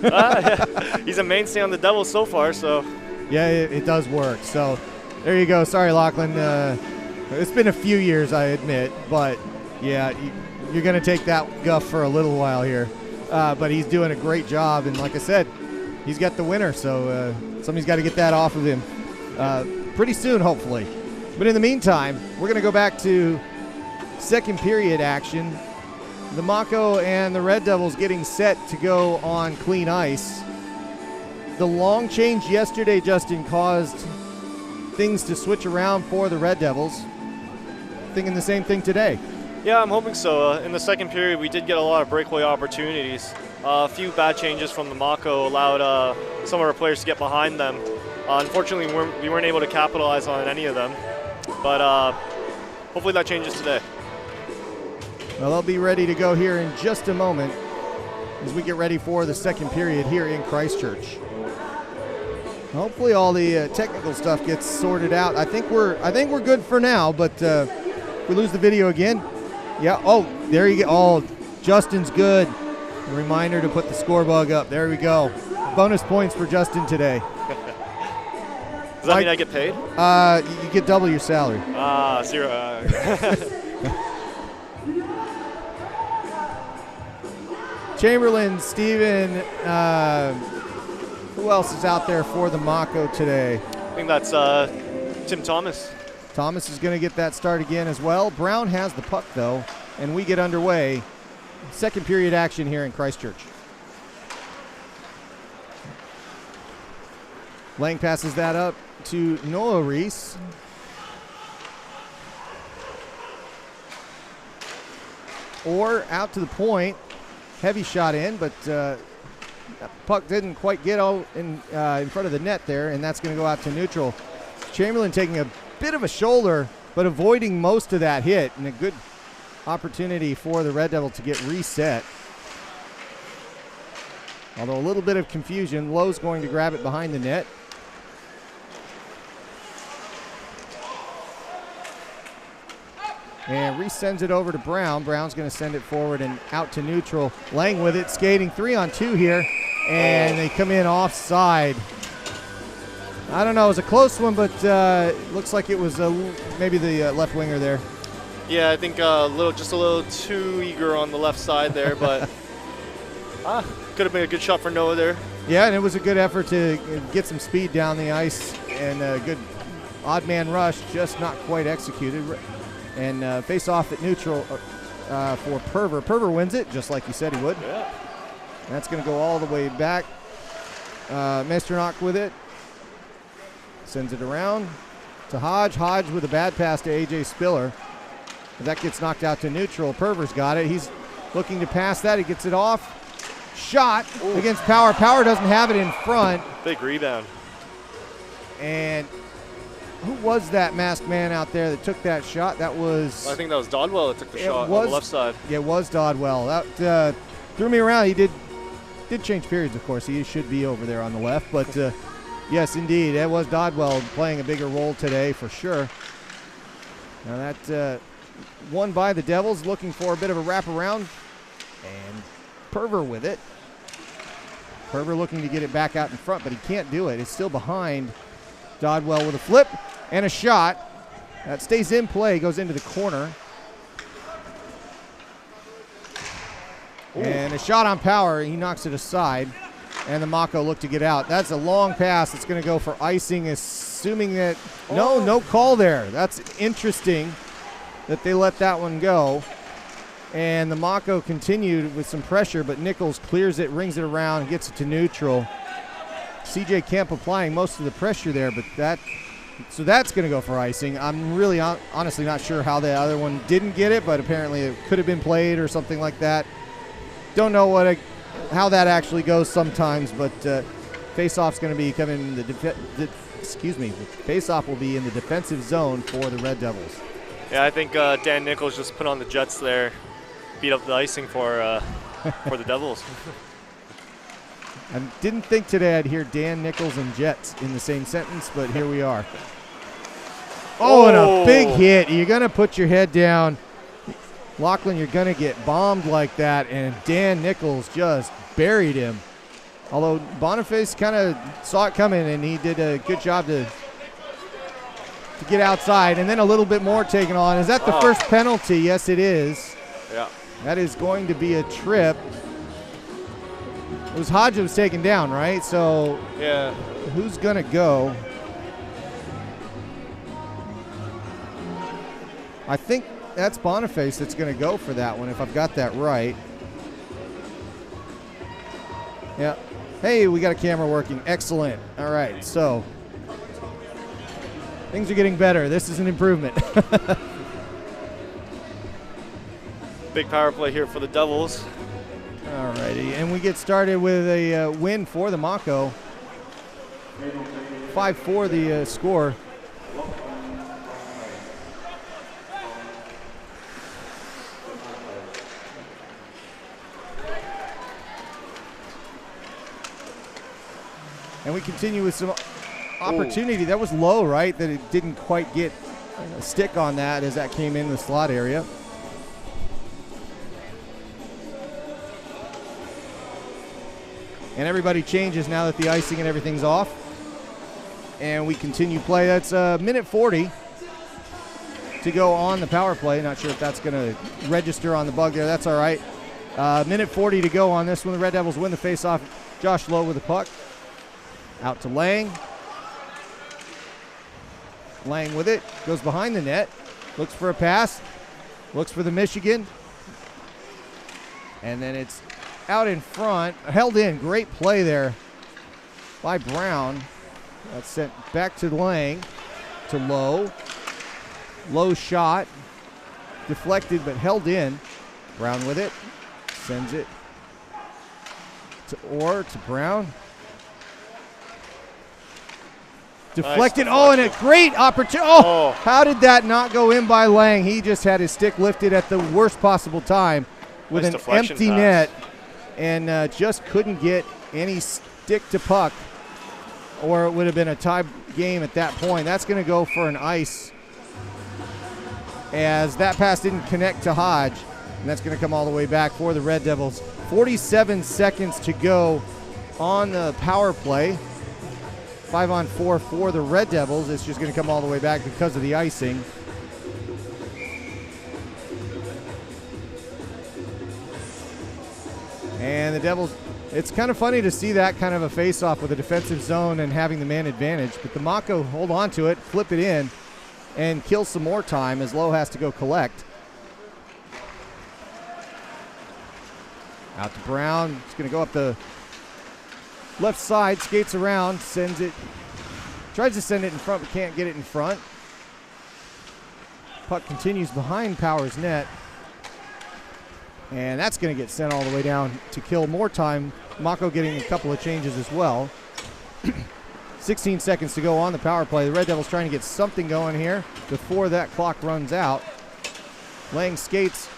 He's a mainstay on the Devils so far. So yeah, it does work. So there you go. Sorry, Lachlan. It's been a few years, I admit, but yeah, you're going to take that guff for a little while here. But he's doing a great job, and like I said, he's got the winner, so somebody's got to get that off of him pretty soon, hopefully. But in the meantime, we're going to go back to second period action. The Mako and the Red Devils getting set to go on clean ice. The long change yesterday, Justin, caused things to switch around for the Red Devils. Thinking the same thing today. Yeah, I'm hoping so. In the second period, we did get a lot of breakaway opportunities. A few bad changes from the Mako allowed some of our players to get behind them. Unfortunately, we weren't able to capitalize on any of them, but hopefully that changes today. Well, they'll be ready to go here in just a moment as we get ready for the second period here in Christchurch. Hopefully all the technical stuff gets sorted out. I think we're good for now, but if we lose the video again, yeah. Oh, there you go. Oh, Justin's good. A reminder to put the score bug up. There we go. Bonus points for Justin today. Does that mean I get paid? You get double your salary. Zero. Chamberlain, Steven, who else is out there for the Mako today? I think that's Tim Thomas. Thomas is going to get that start again as well. Brown has the puck, though, and we get underway. Second period action here in Christchurch. Lang passes that up to Noah Reese. Or out to the point. Heavy shot in, but that puck didn't quite get out in front of the net there, and that's going to go out to neutral. Chamberlain taking a bit of a shoulder, but avoiding most of that hit, and a good opportunity for the Red Devil to get reset. Although a little bit of confusion, Lowe's going to grab it behind the net. And Reese sends it over to Brown. Brown's going to send it forward and out to neutral. Lang with it, skating 3-on-2 here, and they come in offside. I don't know, it was a close one, but it looks like it was maybe the left winger there. Yeah, I think just a little too eager on the left side there, but could have been a good shot for Noah there. Yeah, and it was a good effort to get some speed down the ice, and a good odd man rush, just not quite executed. And face off at neutral for Perver. Perver wins it, just like he said he would. Yeah. That's going to go all the way back. Mesternach with it. Sends it around to Hodge. Hodge with a bad pass to A.J. Spiller. That gets knocked out to neutral. Perver's got it. He's looking to pass that. He gets it off. Shot against Power. Power doesn't have it in front. Big rebound. And who was that masked man out there that took that shot? That was... I think that was Dodwell that took the shot on the left side. Yeah, it was Dodwell. That threw me around. He did change periods, of course. He should be over there on the left. But, yes, indeed, that was Dodwell playing a bigger role today for sure. Now that won by the Devils, looking for a bit of a wraparound. And Perver with it. Perver looking to get it back out in front, but he can't do it. It's still behind Dodwell with a flip and a shot. That stays in play, goes into the corner. Ooh. And a shot on Power. He knocks it aside, and the Mako look to get out. That's a long pass. It's going to go for icing, assuming that no call there. That's interesting that they let that one go. And the Mako continued with some pressure, but Nichols clears it, rings it around, and gets it to neutral. CJ Kemp applying most of the pressure there, but that's going to go for icing. I'm really honestly not sure how the other one didn't get it, but apparently it could have been played or something like that. Don't know how that actually goes sometimes, but face-off's going to be coming in the face-off will be in the defensive zone for the Red Devils. Yeah, I think Dan Nichols just put on the Jets there, beat up the icing for the Devils. I didn't think today I'd hear Dan Nichols and Jets in the same sentence, but here we are. Oh, and a big hit. You're going to put your head down. Lachlan, you're going to get bombed like that, and Dan Nichols just buried him. Although Boniface kind of saw it coming, and he did a good job to get outside, and then a little bit more taken on. Is that the first penalty? Yes, it is. Yeah. That is going to be a trip. It was Hodge that was taken down, right? So yeah, who's going to go? I think that's Boniface that's going to go for that one, if I've got that right. Yeah. Hey, we got a camera working. Excellent. All right, so things are getting better. This is an improvement. Big power play here for the Devils. All righty, and we get started with a win for the Mako. 5-4 the score. And we continue with some opportunity. That was low, right? That it didn't quite get a stick on that as that came in the slot area. And everybody changes now that the icing and everything's off. And we continue play. That's minute 40 to go on the power play. Not sure if that's going to register on the bug there. That's all right. Minute 40 to go on this one. The Red Devils win the faceoff. Josh Lowe with the puck. Out to Lang. Lang with it. Goes behind the net. Looks for a pass. Looks for the Michigan. And then it's out in front. Held in. Great play there by Brown. That's sent back to Lang. To Lowe. Low shot. Deflected but held in. Brown with it. Sends it to Orr, to Brown. Deflected. Nice. Oh, and a great opportunity. Oh, how did that not go in by Lang? He just had his stick lifted at the worst possible time with Nice an deflection empty pass. net and just couldn't get any stick to puck, or it would have been a tie game at that point. That's going to go for an ice as that pass didn't connect to Hodge, and that's going to come all the way back for the Red Devils. 47 seconds to go on the power play. 5-on-4 for the Red Devils. It's just going to come all the way back because of the icing. And the Devils, it's kind of funny to see that kind of a face-off with a defensive zone and having the man advantage. But the Mako hold on to it, flip it in, and kill some more time as Lowe has to go collect. Out to Brown. It's going to go up the left side, skates around, sends it, tries to send it in front but can't get it in front. Puck continues behind Power's net. And that's going to get sent all the way down to kill more time. Mako getting a couple of changes as well. 16 seconds to go on the power play. The Red Devils trying to get something going here before that clock runs out. Lang skates,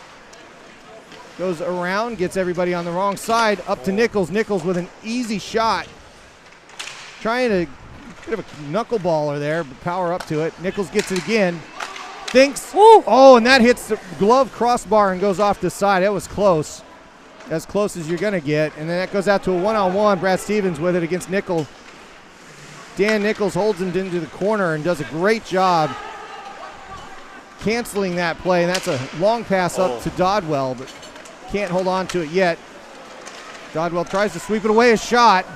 goes around, gets everybody on the wrong side, up to Nichols. Nichols with an easy shot. Trying to, bit of a knuckleballer there, but Power up to it. Nichols gets it again. Thinks, oh, and that hits the glove crossbar and goes off the side. That was close. As close as you're going to get. And then that goes out to a one-on-one. Brad Stevens with it against Nichols. Dan Nichols holds him into the corner and does a great job canceling that play. And that's a long pass up to Dodwell, but can't hold on to it yet. Dodwell tries to sweep it away, a shot.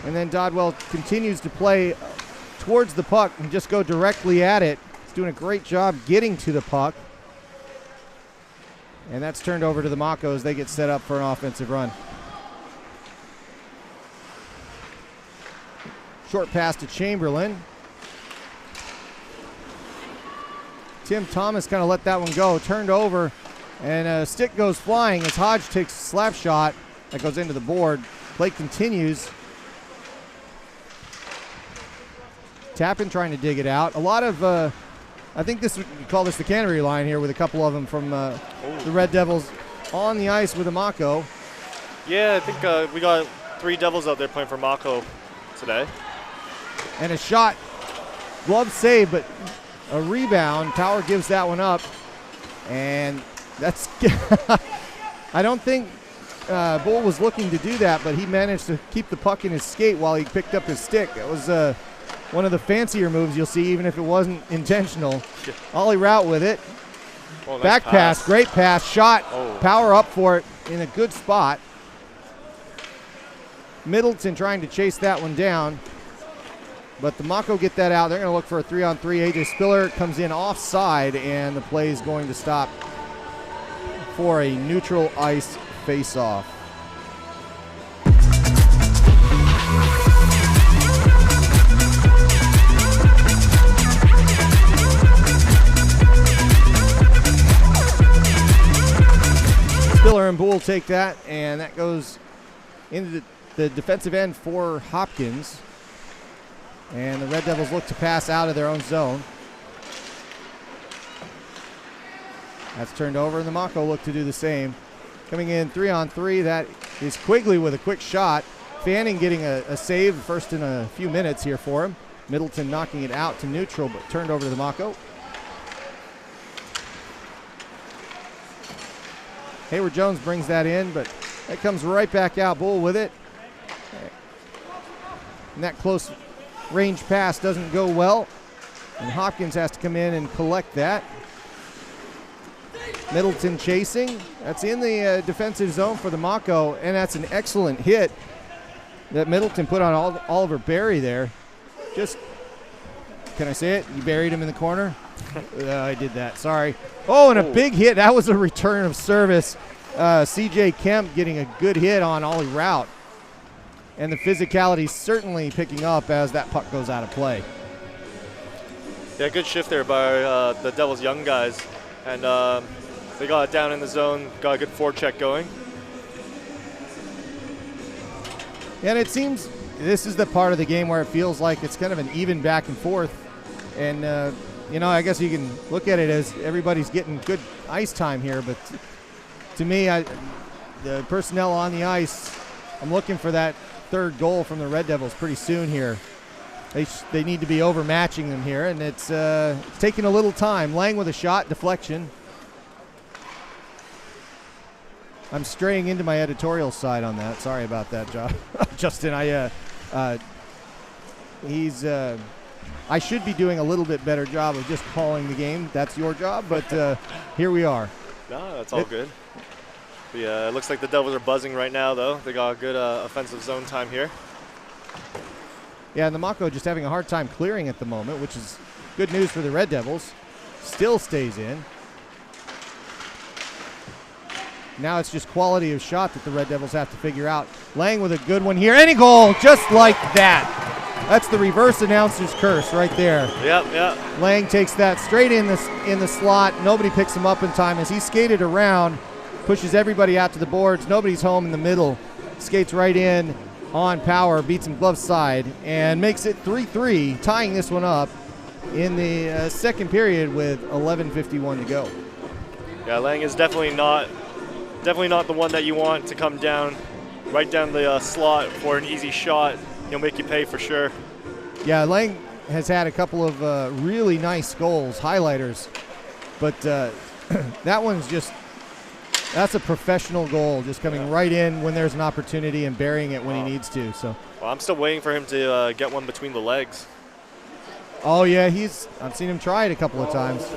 And then Dodwell continues to play towards the puck and just go directly at it. He's doing a great job getting to the puck. And that's turned over to the Mako as they get set up for an offensive run. Short pass to Chamberlain. Tim Thomas kind of let that one go. Turned over, and a stick goes flying as Hodge takes a slap shot that goes into the board. Play continues. Tappan trying to dig it out. A lot of, I think this, you call this the Canterbury line here with a couple of them from the Red Devils on the ice with a Mako. Yeah, I think we got 3 Devils out there playing for Mako today. And a shot, glove save, but a rebound. Power gives that one up. And that's, I don't think Bull was looking to do that, but he managed to keep the puck in his skate while he picked up his stick. That was one of the fancier moves you'll see, even if it wasn't intentional. Ollie Rout with it. Oh, nice back pass, great pass, shot. Power up for it in a good spot. Middleton trying to chase that one down. But the Mako get that out. They're going to look for a 3-on-3. AJ Spiller comes in offside, and the play is going to stop for a neutral ice face-off. Spiller and Boole take that, and that goes into the defensive end for Hopkins. And the Red Devils look to pass out of their own zone. That's turned over, and the Mako look to do the same. Coming in 3-on-3, that is Quigley with a quick shot. Fanning getting a save, first in a few minutes here for him. Middleton knocking it out to neutral, but turned over to the Mako. Hayward Jones brings that in, but that comes right back out. Bull with it. And that close range pass doesn't go well. And Hopkins has to come in and collect that. Middleton chasing. That's in the defensive zone for the Mako, and that's an excellent hit that Middleton put on Oliver Berry there. Just, can I say it? You buried him in the corner? I did that, sorry. Oh, and a big hit. That was a return of service. CJ Kemp getting a good hit on Ollie Rout. And the physicality certainly picking up as that puck goes out of play. Yeah, good shift there by the Devils' young guys. And they got it down in the zone, got a good forecheck going. And it seems this is the part of the game where it feels like it's kind of an even back and forth. And, I guess you can look at it as everybody's getting good ice time here. But to me, the personnel on the ice, I'm looking for that third goal from the Red Devils pretty soon here. They need to be overmatching them here, and it's taking a little time. Lang with a shot, deflection. I'm straying into my editorial side on that. Sorry about that, Justin. I should be doing a little bit better job of just calling the game. That's your job, but here we are. No, that's all good. But yeah, it looks like the Devils are buzzing right now, though. They got a good offensive zone time here. Yeah, and the Mako just having a hard time clearing at the moment, which is good news for the Red Devils. Still stays in. Now it's just quality of shot that the Red Devils have to figure out. Lang with a good one here. And a goal, just like that. That's the reverse announcer's curse right there. Yep. Lang takes that straight in the slot. Nobody picks him up in time as he skated around, pushes everybody out to the boards. Nobody's home in the middle. Skates right in on power, beats him glove side, and makes it 3-3, tying this one up in the second period with 11:51 to go. Yeah, Lang is definitely not the one that you want to come down right down the slot for an easy shot. He'll make you pay for sure. Yeah, Lang has had a couple of really nice goals, highlighters, but that one's just, that's a professional goal, just coming right in when there's an opportunity and burying it when he needs to. So. Well, I'm still waiting for him to get one between the legs. Oh yeah, I've seen him try it a couple of times.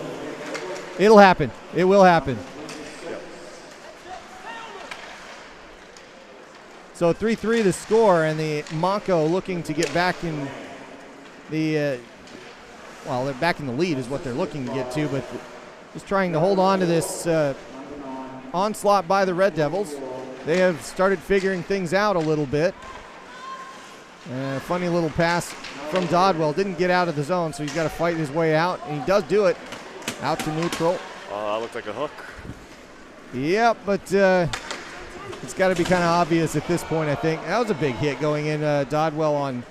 It'll happen. It will happen. So 3-3 the score, and the Mako looking to get back in the, they're back in the lead is what they're looking to get to, but just trying to hold on to this onslaught by the Red Devils. They have started figuring things out a little bit. Funny little pass from Dodwell. Didn't get out of the zone, so he's got to fight his way out, and he does do it. Out to neutral. Oh, that looked like a hook. Yep, but it's got to be kind of obvious at this point, I think. That was a big hit going in Dodwell on,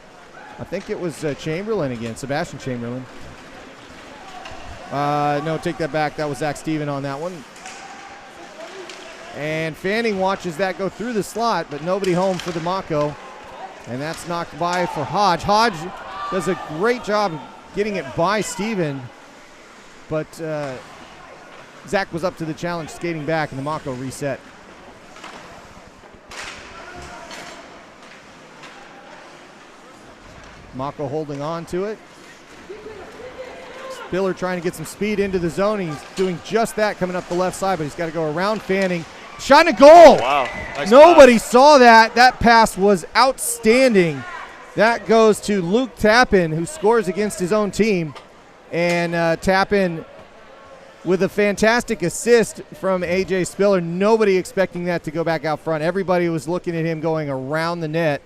I think it was Chamberlain again, Sebastian Chamberlain. No, take that back. That was Zach Steven on that one. And Fanning watches that go through the slot, but nobody home for the Mako. And that's knocked by for Hodge. Hodge does a great job of getting it by Steven, but Zach was up to the challenge, skating back, and the Mako reset. Mako holding on to it. Spiller trying to get some speed into the zone. He's doing just that coming up the left side, but he's got to go around Fanning. Shot and a goal. Wow. Nice Nobody pass. saw that. That pass was outstanding. That goes to Luke Tappan, who scores against his own team. And Tappan with a fantastic assist from A.J. Spiller. Nobody expecting that to go back out front. Everybody was looking at him going around the net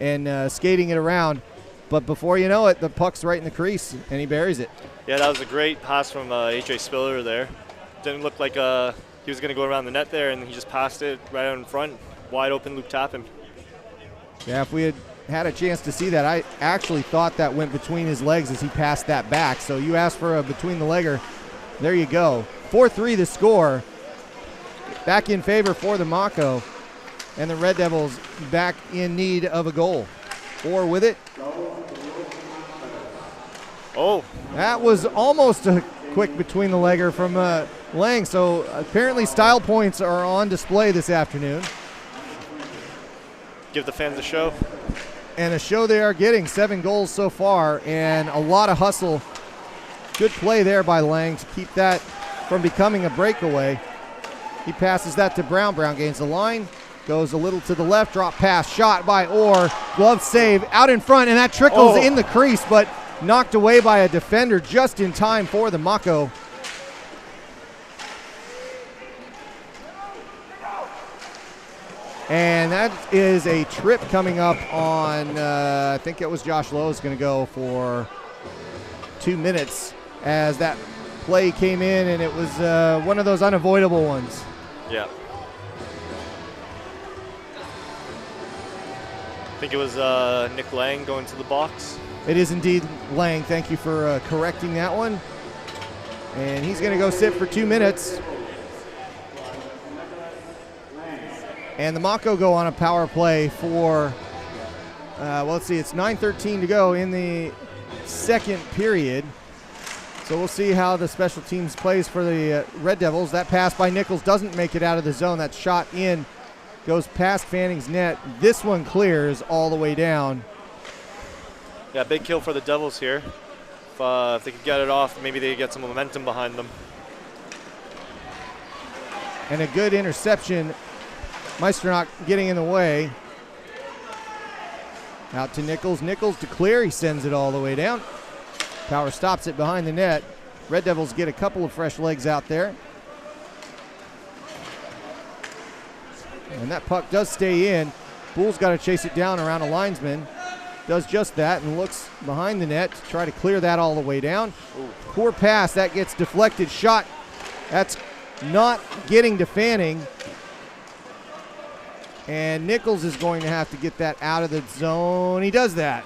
and skating it around. But before you know it, the puck's right in the crease, and he buries it. Yeah, that was a great pass from A.J. Spiller there. Didn't look like he was going to go around the net there, and he just passed it right out in front. Wide open, Luke Tappan. Yeah, if we had a chance to see that, I actually thought that went between his legs as he passed that back. So you asked for a between the legger. There you go. 4-3 the score. Back in favor for the Mako. And the Red Devils back in need of a goal. 4 with it. Oh. That was almost a quick between the legger from Lang. So apparently style points are on display this afternoon. Give the fans a show. And a show they are getting, 7 goals so far, and a lot of hustle. Good play there by Lang to keep that from becoming a breakaway. He passes that to Brown. Brown gains the line, goes a little to the left, drop pass, shot by Orr, glove save out in front, and that trickles in the crease, but knocked away by a defender just in time for the Mako. And that is a trip coming up on, I think it was Josh Lowe is going to go for 2 minutes as that play came in, and it was one of those unavoidable ones. Yeah. I think it was Nick Lang going to the box. It is indeed Lang. Thank you for correcting that one. And he's going to go sit for 2 minutes. And the Mako go on a power play for, well, let's see, it's 9:13 to go in the second period. So we'll see how the special teams plays for the Red Devils. That pass by Nichols doesn't make it out of the zone. That shot in goes past Fanning's net. This one clears all the way down. Yeah, big kill for the Devils here. If they could get it off, maybe they get some momentum behind them. And a good interception. Meisternock getting in the way. Out to Nichols. Nichols to clear. He sends it all the way down. Power stops it behind the net. Red Devils get a couple of fresh legs out there. And that puck does stay in. Bull's got to chase it down around a linesman. Does just that and looks behind the net to try to clear that all the way down. Ooh. Poor pass. That gets deflected. Shot. That's not getting to Fanning. And Nichols is going to have to get that out of the zone. He does that.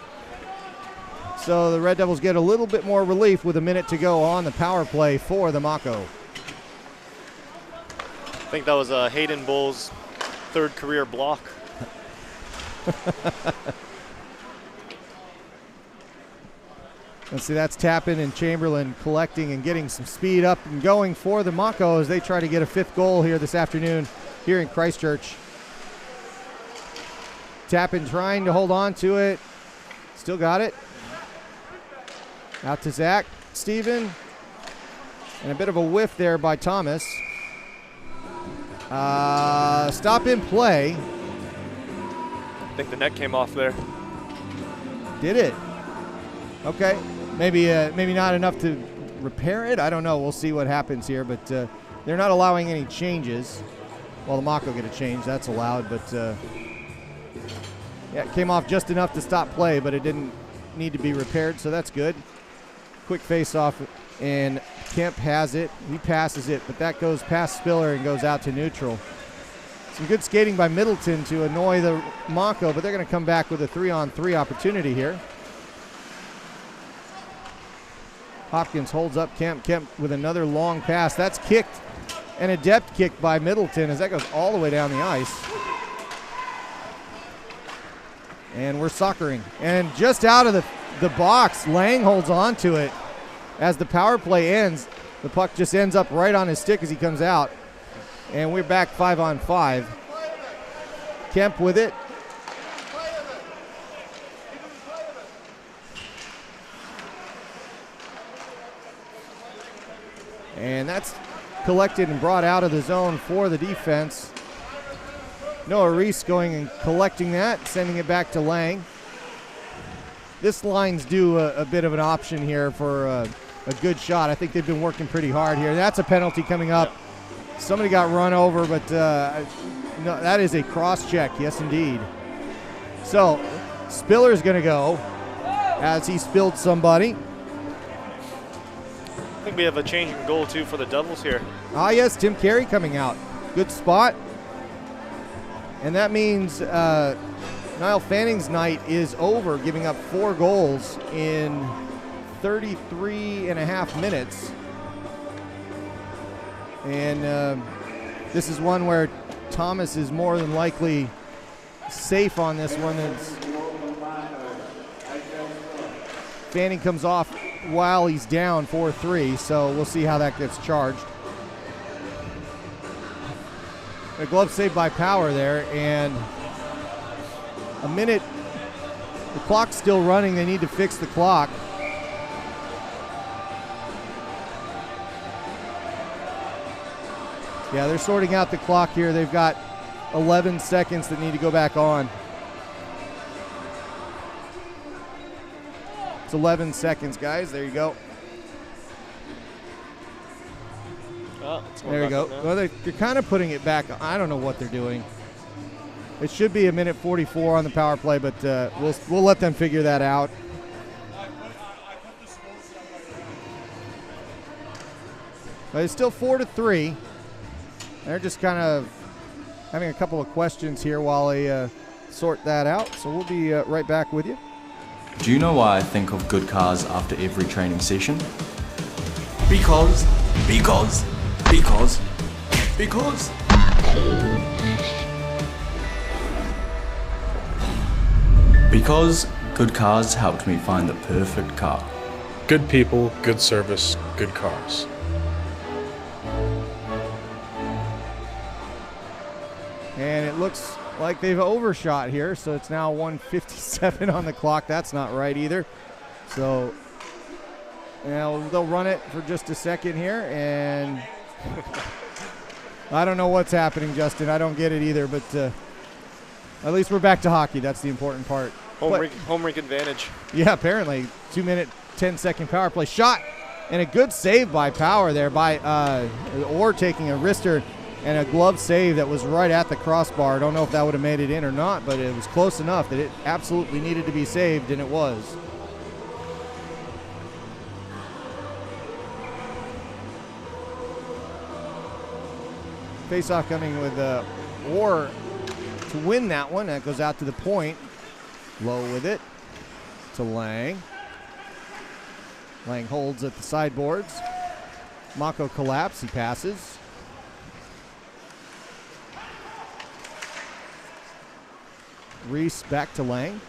So the Red Devils get a little bit more relief with a minute to go on the power play for the Mako. I think that was Hayden Bull's 3rd career block. Let's see, that's Tappan and Chamberlain collecting and getting some speed up and going for the Mako as they try to get a 5th goal here this afternoon here in Christchurch. Tappan trying to hold on to it. Still got it. Out to Zach. Steven. And a bit of a whiff there by Thomas. Stop in play. I think the net came off there. Did it? Okay. Maybe not enough to repair it. I don't know. We'll see what happens here. But they're not allowing any changes. Well, the Mako get a change. That's allowed. But yeah, it came off just enough to stop play, but it didn't need to be repaired, so that's good. Quick face-off, and Kemp has it. He passes it, but that goes past Spiller and goes out to neutral. Some good skating by Middleton to annoy the Mako, but they're going to come back with a 3-on-3 opportunity here. Hopkins holds up Kemp. Kemp with another long pass. That's kicked, an adept kick by Middleton as that goes all the way down the ice. And we're soccering. And just out of the box, Lang holds on to it. As the power play ends, the puck just ends up right on his stick as he comes out. And we're back 5-on-5. Kemp with it. And that's collected and brought out of the zone for the defense. Noah Reese going and collecting that, sending it back to Lang. This line's due a bit of an option here for a good shot. I think they've been working pretty hard here. That's a penalty coming up. Somebody got run over, but no, that is a cross-check. Yes, indeed. So Spiller's going to go as he spilled somebody. I think we have a change in goal, too, for the Devils here. Ah, yes, Tim Carey coming out. Good spot. And that means Niall Fanning's night is over, giving up 4 goals in 33 and a half minutes. And this is one where Thomas is more than likely safe on this one. Fanning comes off while he's down 4-3, so we'll see how that gets charged. A glove save by Power there, and a minute The clock's still running. They need to fix the clock. Yeah, they're sorting out the clock here. They've got 11 seconds that need to go back on. It's 11 seconds, guys. There you go. Oh, there you go. Well, they're kind of putting it back. I don't know what they're doing. It should be a minute 44 on the power play, but we'll let them figure that out. But it's still 4-3. They're just kind of having a couple of questions here while they sort that out. So we'll be right back with you. Do you know why I think of good cars after every training session? Because. Because good cars helped me find the perfect car. Good people, good service, good cars. And it looks like they've overshot here, so it's now 1:57 on the clock. That's not right either. So they'll run it for just a second here, and I don't know what's happening, Justin. I don't get it either, but at least we're back to hockey. That's the important part. Home rink advantage. Yeah, apparently. 2-minute, 10-second power play shot, and a good save by Power there by Orr taking a wrister and a glove save that was right at the crossbar. I don't know if that would have made it in or not, but it was close enough that it absolutely needed to be saved, and it was. Face-off coming with Orr to win that one. That goes out to the point. Low with it to Lang. Lang holds at the sideboards. Mako collapse. He passes. Reese back to Lang.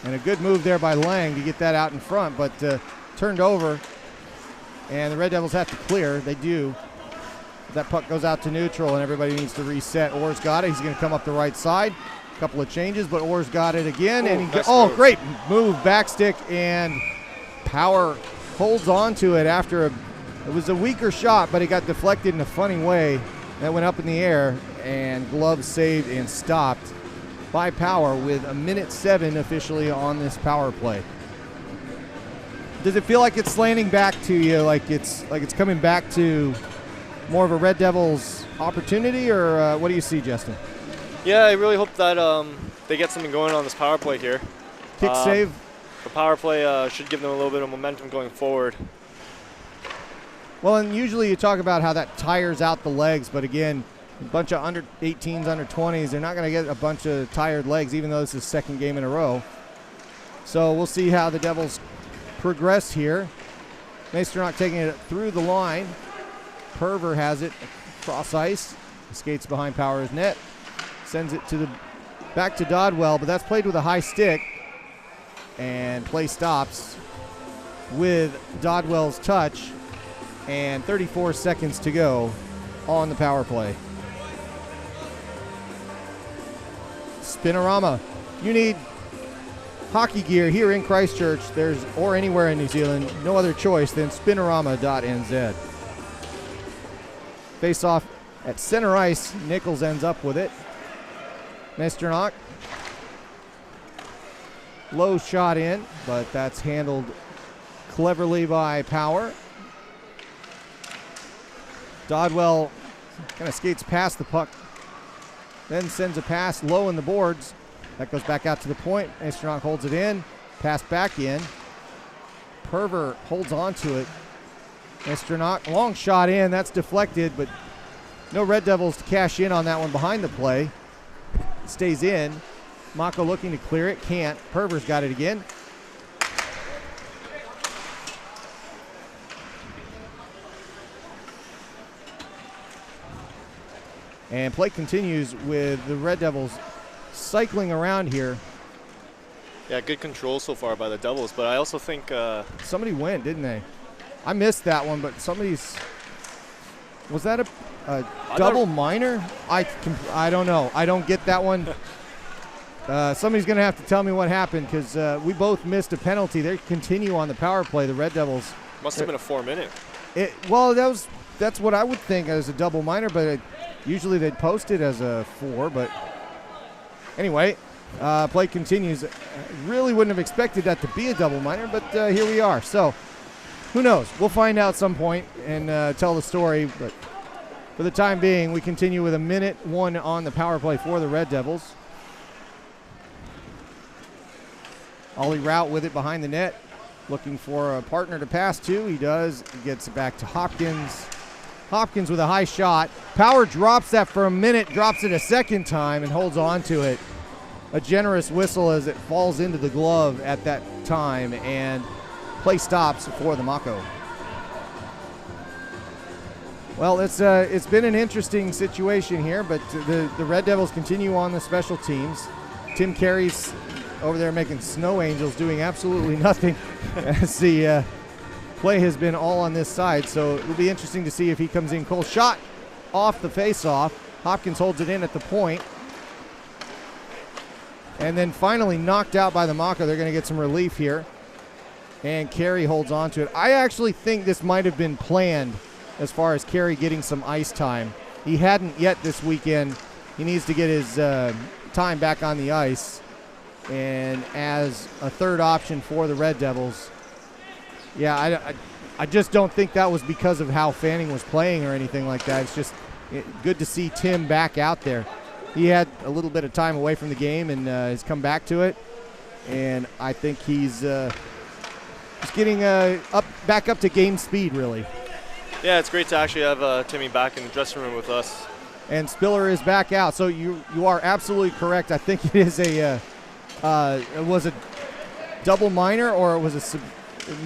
And a good move there by Lang to get that out in front, but turned over. And the Red Devils have to clear. They do. That puck goes out to neutral, and everybody needs to reset. Orr's got it. He's going to come up the right side. A couple of changes, but Orr's got it again. Great move, backstick, and Power holds on to it after it was a weaker shot, but it got deflected in a funny way. That went up in the air, and glove saved and stopped by Power with 1:07 officially on this power play. Does it feel like it's slanting back to you, like it's coming back to more of a Red Devils opportunity, or what do you see, Justin? Yeah, I really hope that they get something going on this power play here. Kick save. The power play should give them a little bit of momentum going forward. Well, and usually you talk about how that tires out the legs, but again, a bunch of under 18s, under 20s, they're not going to get a bunch of tired legs, even though this is the second game in a row. So we'll see how the Devils progress here. Maestronach taking it through the line. Perver has it across ice. Skates behind Power's net. Sends it to back to Dodwell, but that's played with a high stick. And play stops with Dodwell's touch. And 34 seconds to go on the power play. Spinorama. You need hockey gear here in Christchurch, or anywhere in New Zealand. No other choice than spinorama.nz. Face off at center ice. Nichols ends up with it. Maestronach. Low shot in, but that's handled cleverly by Power. Dodwell kind of skates past the puck, then sends a pass low in the boards. That goes back out to the point. Maestronach holds it in, pass back in. Perver holds on to it. Maestronach, long shot in, that's deflected, but no Red Devils to cash in on that one behind the play. It stays in. Mako looking to clear it, can't. Perver's got it again. And play continues with the Red Devils cycling around here. Yeah, good control so far by the Devils, but I also think somebody went, didn't they? I missed that one, but somebody's. Was that a double minor? I don't know. I don't get that one. Somebody's going to have to tell me what happened because we both missed a penalty. They continue on the power play, the Red Devils. Must have been a 4-minute. Well, that's what I would think as a double minor, but usually they'd post it as a 4. But anyway, play continues. Really wouldn't have expected that to be a double minor, but here we are. So who knows? We'll find out some point and tell the story. But for the time being, we continue with 1:01 on the power play for the Red Devils. Ollie Rout with it behind the net, looking for a partner to pass to. He does. He gets it back to Hopkins. Hopkins with a high shot. Power drops that for a minute, drops it a second time, and holds on to it. A generous whistle as it falls into the glove at that time, and play stops for the Mako. Well, it's been an interesting situation here, but the Red Devils continue on the special teams. Tim Carey's over there making snow angels, doing absolutely nothing as the play has been all on this side. So it'll be interesting to see if he comes in cold. Shot off the face-off. Hopkins holds it in at the point. And then finally knocked out by the Mako. They're going to get some relief here. And Carey holds on to it. I actually think this might have been planned as far as Carey getting some ice time. He hadn't yet this weekend. He needs to get his time back on the ice. And as a third option for the Red Devils, yeah, I just don't think that was because of how Fanning was playing or anything like that. It's just good to see Tim back out there. He had a little bit of time away from the game and has come back to it. And I think he's getting back up to game speed, really. Yeah, it's great to actually have Timmy back in the dressing room with us. And Spiller is back out. So you are absolutely correct. I think it is it was a double minor, or it was it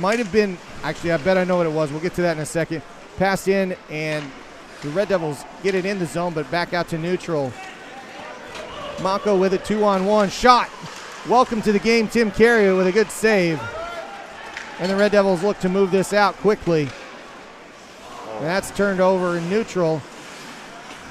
might have been, actually, I bet I know what it was. We'll get to that in a second. Passed in, and the Red Devils get it in the zone, but back out to neutral. Mako with it, 2-on-1 shot. Welcome to the game, Tim Carey with a good save. And the Red Devils look to move this out quickly. And that's turned over in neutral.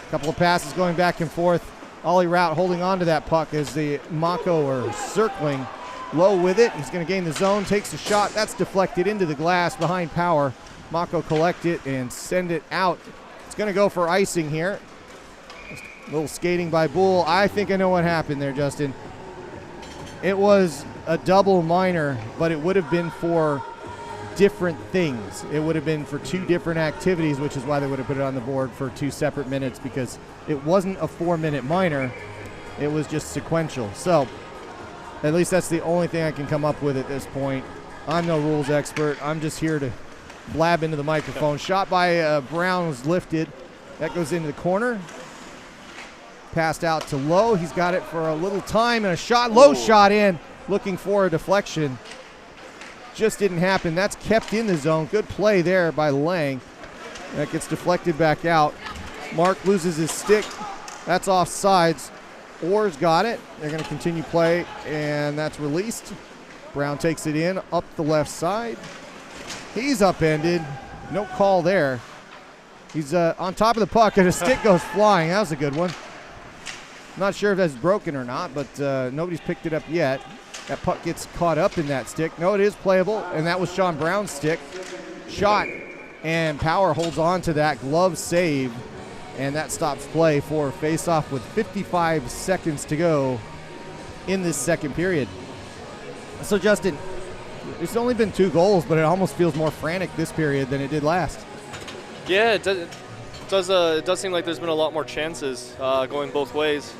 A couple of passes going back and forth. Ollie Rout holding on to that puck as the Mako are circling low with it. He's going to gain the zone, takes the shot. That's deflected into the glass behind Power. Mako collect it and send it out. It's going to go for icing here. A little skating by Bull. I think I know what happened there, Justin. It was a double minor, but it would have been for different things. It would have been for two different activities, which is why they would have put it on the board for 2 separate minutes, because it wasn't a 4-minute minor. It was just sequential. So at least that's the only thing I can come up with at this point. I'm no rules expert. I'm just here to blab into the microphone. Shot by Brown was lifted. That goes into the corner. Passed out to Lowe. He's got it for a little time, and a shot. Lowe shot in, looking for a deflection. Just didn't happen. That's kept in the zone. Good play there by Lang. That gets deflected back out. Mark loses his stick. That's offsides. Orr's got it. They're going to continue play, and that's released. Brown takes it in, up the left side. He's upended. No call there. He's on top of the puck, and his stick goes flying. That was a good one. Not sure if that's broken or not, but nobody's picked it up yet. That puck gets caught up in that stick. No, it is playable, and that was Sean Brown's stick. Shot, and Power holds on to that glove save, and that stops play for face-off with 55 seconds to go in this second period. So, Justin, it's only been 2 goals, but it almost feels more frantic this period than it did last. Yeah, it does seem like there's been a lot more chances going both ways,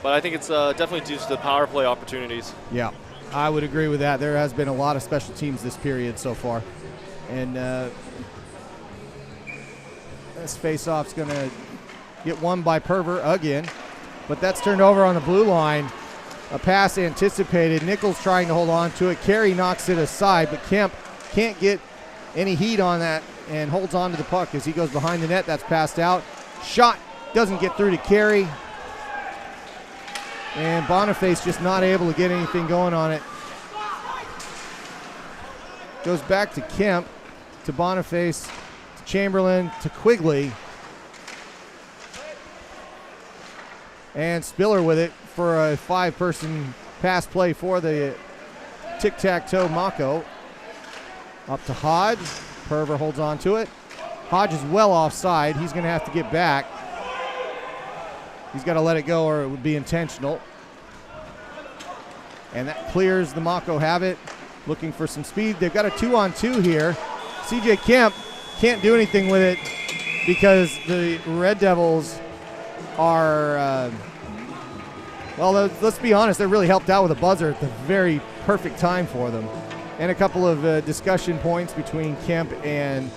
but I think it's definitely due to the power play opportunities. Yeah, I would agree with that. There has been a lot of special teams this period so far, and this face-off's going to get won by Perver again, but that's turned over on the blue line. A pass anticipated. Nichols trying to hold on to it. Carey knocks it aside, but Kemp can't get any heat on that and holds on to the puck as he goes behind the net. That's passed out. Shot doesn't get through to Carey. And Boniface just not able to get anything going on it. Goes back to Kemp, to Boniface, to Chamberlain, to Quigley. And Spiller with it for a 5-person pass play for the tic-tac-toe Mako. Up to Hodge. Perver holds on to it. Hodge is well offside. He's going to have to get back. He's got to let it go or it would be intentional. And that clears the Mako have it. Looking for some speed. They've got a 2-on-2 here. CJ Kemp can't do anything with it because the Red Devils are, well, let's be honest, they really helped out with a buzzer at the very perfect time for them. And a couple of discussion points between Kemp and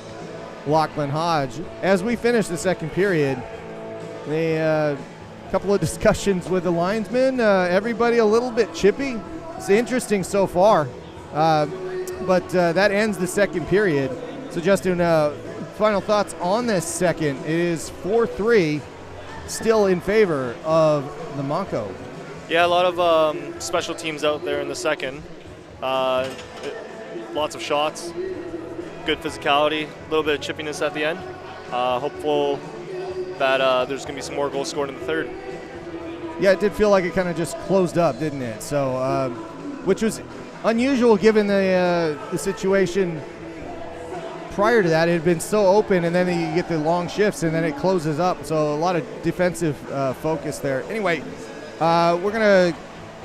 Lachlan Hodge. As we finish the second period, a couple of discussions with the linesmen. Everybody a little bit chippy. It's interesting so far. But that ends the second period. So Justin, final thoughts on this second. It is 4-3, still in favor of the Mako. Yeah, a lot of special teams out there in the second. Lots of shots, good physicality, a little bit of chippiness at the end. Hopeful that there's going to be some more goals scored in the third. Yeah, it did feel like it kind of just closed up, didn't it? So, which was unusual given the situation prior to that. It had been so open, and then you get the long shifts, and then it closes up. So a lot of defensive focus there. Anyway, we're going to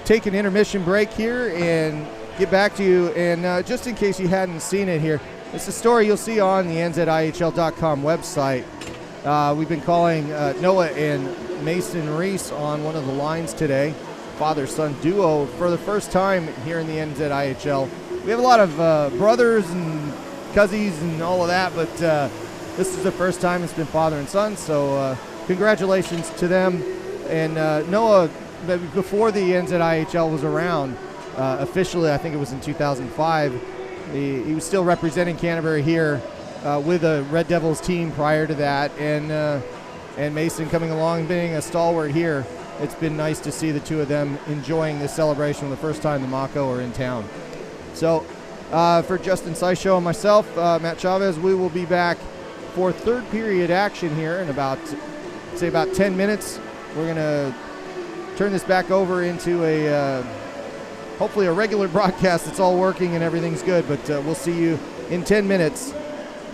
take an intermission break here and get back to you. And just in case you hadn't seen it here, it's a story you'll see on the NZIHL.com website. We've been calling Noah and Mason Reese on one of the lines today, father-son duo, for the first time here in the NZIHL. We have a lot of brothers and cousins and all of that, but this is the first time it's been father and son, so congratulations to them. And Noah, before the NZIHL was around, officially, I think it was in 2005, he was still representing Canterbury here with a Red Devils team prior to that, and Mason coming along being a stalwart here. It's been nice to see the two of them enjoying this celebration for the first time the Mako are in town. So for Justin Syshow and myself, Matt Chavez, we will be back for third period action here in about 10 minutes. We're going to turn this back over into a hopefully a regular broadcast that's all working and everything's good, but we'll see you in 10 minutes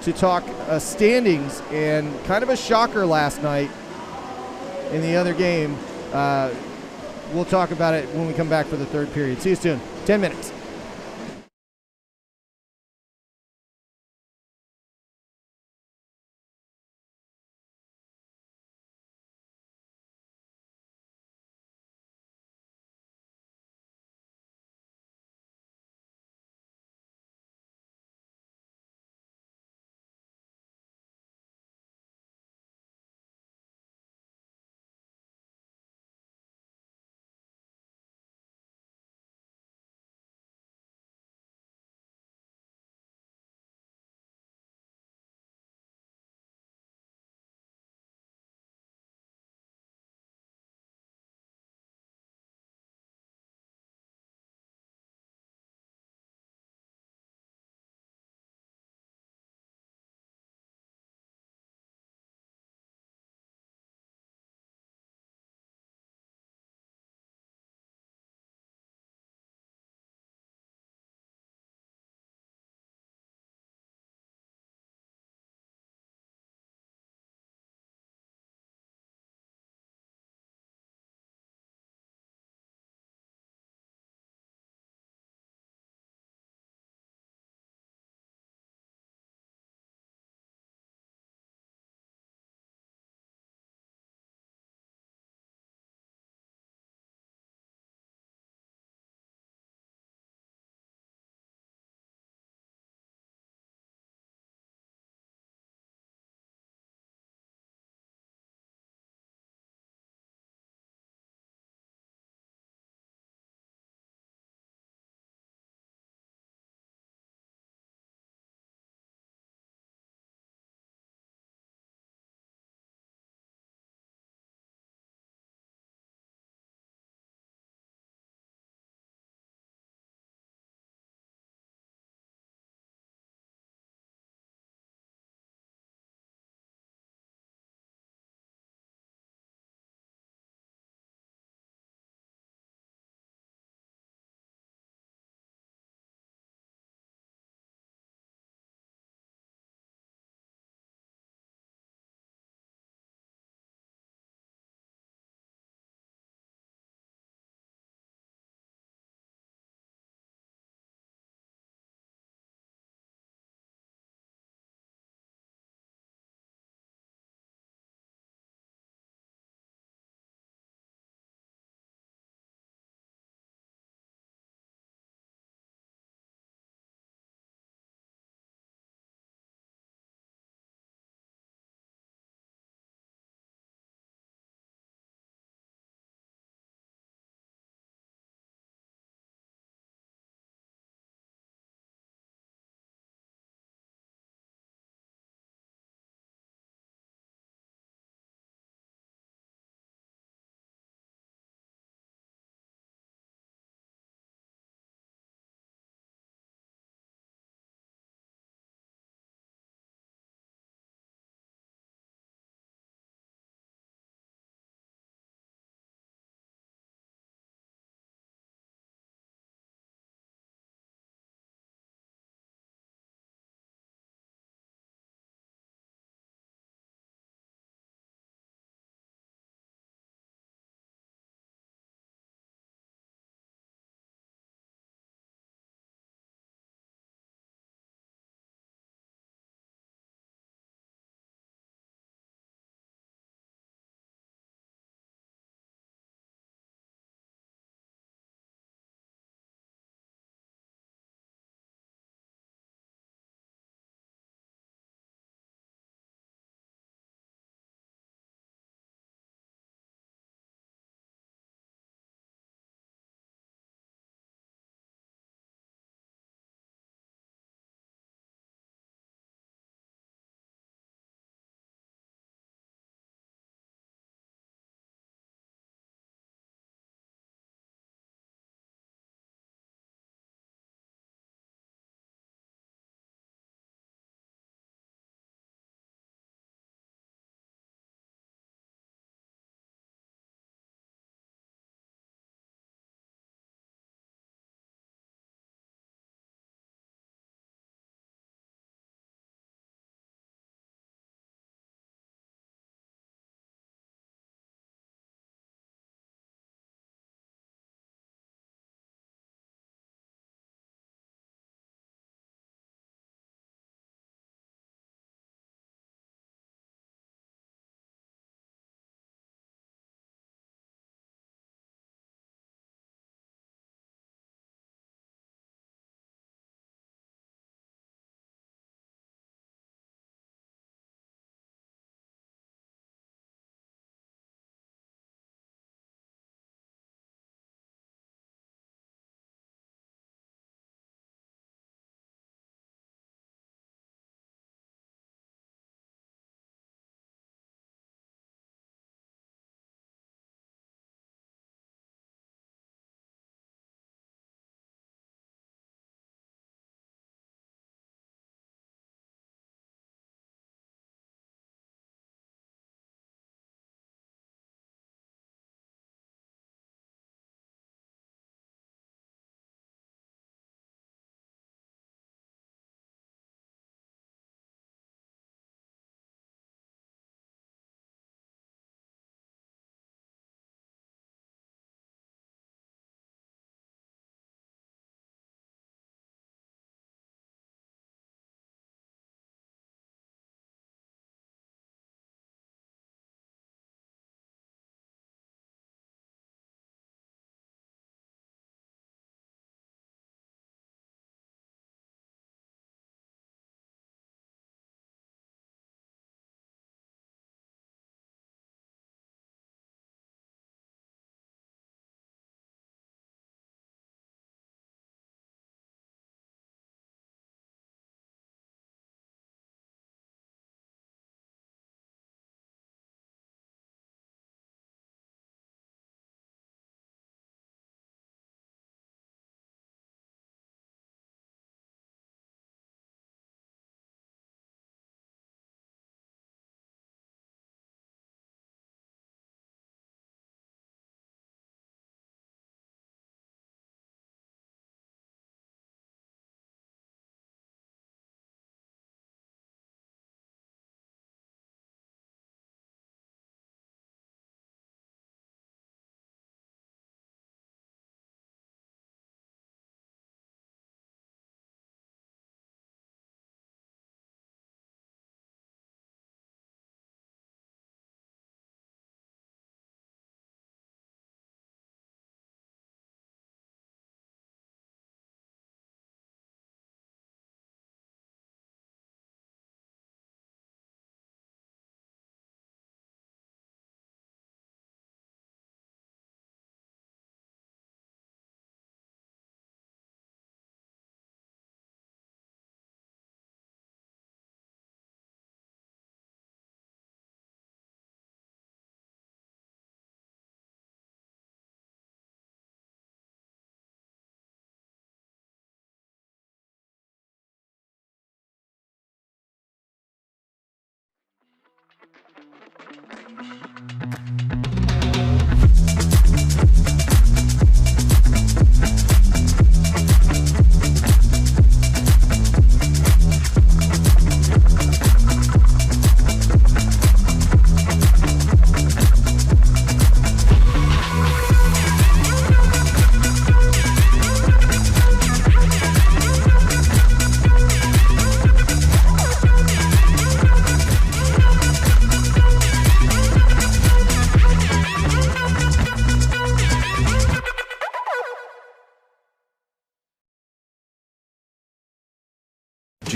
to talk standings and kind of a shocker last night in the other game. We'll talk about it when we come back for the third period. See you soon. 10 minutes.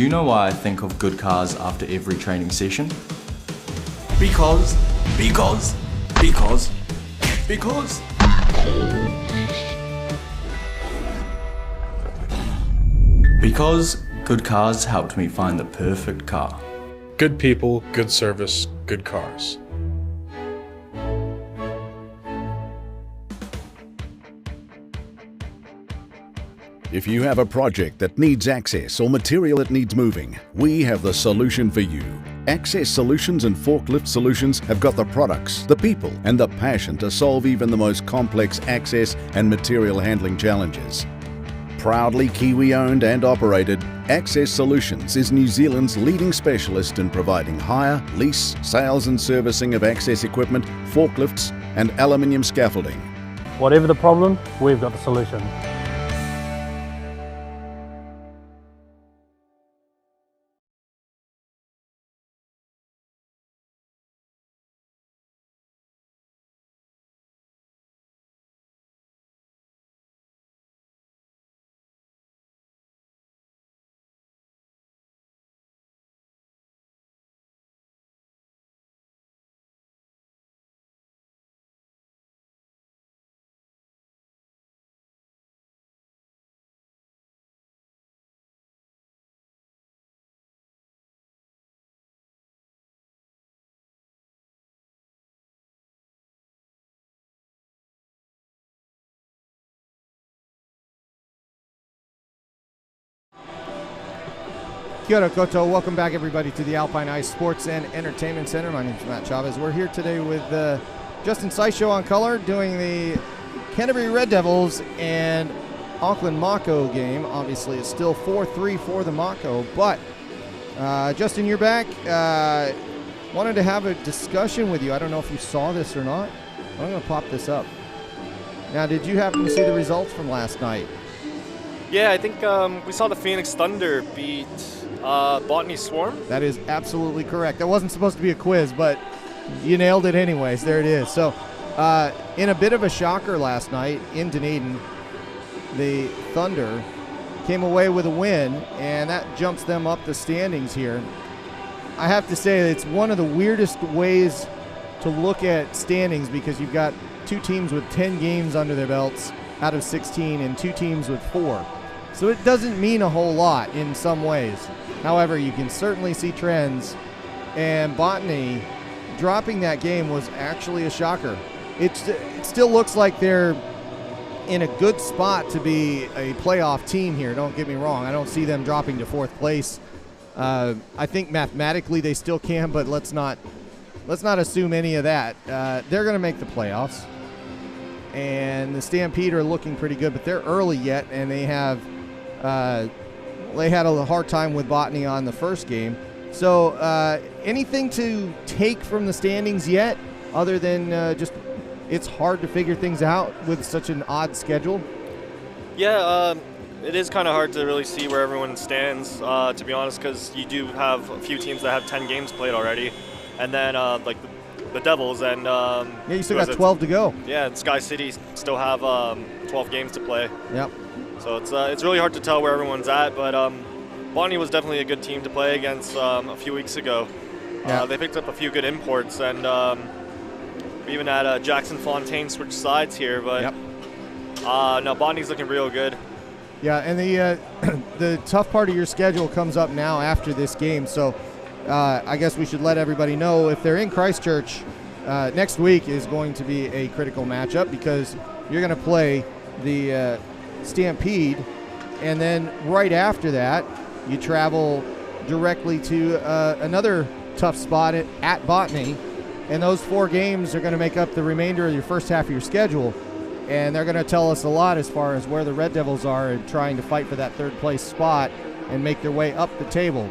Do you know why I think of good cars after every training session? Because. Because good cars helped me find the perfect car. Good people, good service, good cars. If you have a project that needs access or material that needs moving, we have the solution for you. Access Solutions and Forklift Solutions have got the products, the people, and the passion to solve even the most complex access and material handling challenges. Proudly Kiwi-owned and operated, Access Solutions is New Zealand's leading specialist in providing hire, lease, sales and servicing of access equipment, forklifts, and aluminium scaffolding. Whatever the problem, we've got the solution. Kia ora koutou. Welcome back, everybody, to the Alpine Ice Sports and Entertainment Center. My name is Matt Chavez. We're here today with Justin NZIHL on color doing the Canterbury Red Devils and Auckland Mako game. Obviously, it's still 4-3 for the Mako. But, Justin, you're back. Wanted to have a discussion with you. I don't know if you saw this or not. I'm going to pop this up. Now, did you happen to see the results from last night? Yeah, I think we saw the Phoenix Thunder beat Botany Swarm. That is absolutely correct. That wasn't supposed to be a quiz, but you nailed it anyways. There it is. So, in a bit of a shocker last night in Dunedin, the Thunder came away with a win, and that jumps them up the standings here. I have to say it's one of the weirdest ways to look at standings because you've got two teams with 10 games under their belts out of 16 and two teams with 4. So it doesn't mean a whole lot in some ways. However, you can certainly see trends, and Botany dropping that game was actually a shocker. It still looks like they're in a good spot to be a playoff team here. Don't get me wrong. I don't see them dropping to 4th place. I think mathematically they still can, but let's not assume any of that. They're going to make the playoffs, and the Stampede are looking pretty good, but they're early yet, and they have they had a hard time with Botany on the first game. So anything to take from the standings yet, other than just it's hard to figure things out with such an odd schedule? Yeah, it is kind of hard to really see where everyone stands, to be honest, because you do have a few teams that have 10 games played already, and then like the Devils and yeah, you still got 12 to go. Yeah, and Sky City still have 12 games to play. Yep. So it's really hard to tell where everyone's at, but Botany was definitely a good team to play against a few weeks ago. Yeah. They picked up a few good imports, and we even had Jackson Fontaine switch sides here, but yep. No, Botany's looking real good. Yeah, and the tough part of your schedule comes up now after this game, so I guess we should let everybody know if they're in Christchurch, next week is going to be a critical matchup because you're going to play the Stampede, and then right after that you travel directly to another tough spot at Botany, and those 4 games are going to make up the remainder of your first half of your schedule, and they're going to tell us a lot as far as where the Red Devils are and trying to fight for that 3rd place spot and make their way up the table.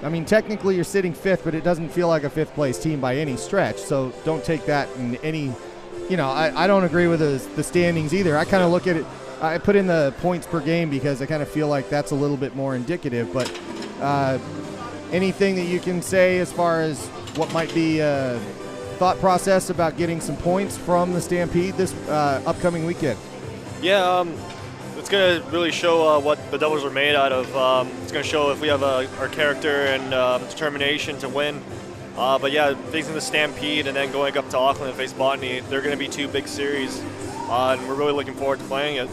I mean, technically you're sitting 5th, but it doesn't feel like a 5th place team by any stretch, so don't take that in any, I don't agree with the standings either. I kind of look at it, I put in the points per game because I kind of feel like that's a little bit more indicative, but anything that you can say as far as what might be thought process about getting some points from the Stampede this upcoming weekend? Yeah, it's going to really show what the Devils are made out of. It's going to show if we have our character and determination to win. But yeah, facing the Stampede and then going up to Auckland and face Botany, they're going to be 2 big series, and we're really looking forward to playing it.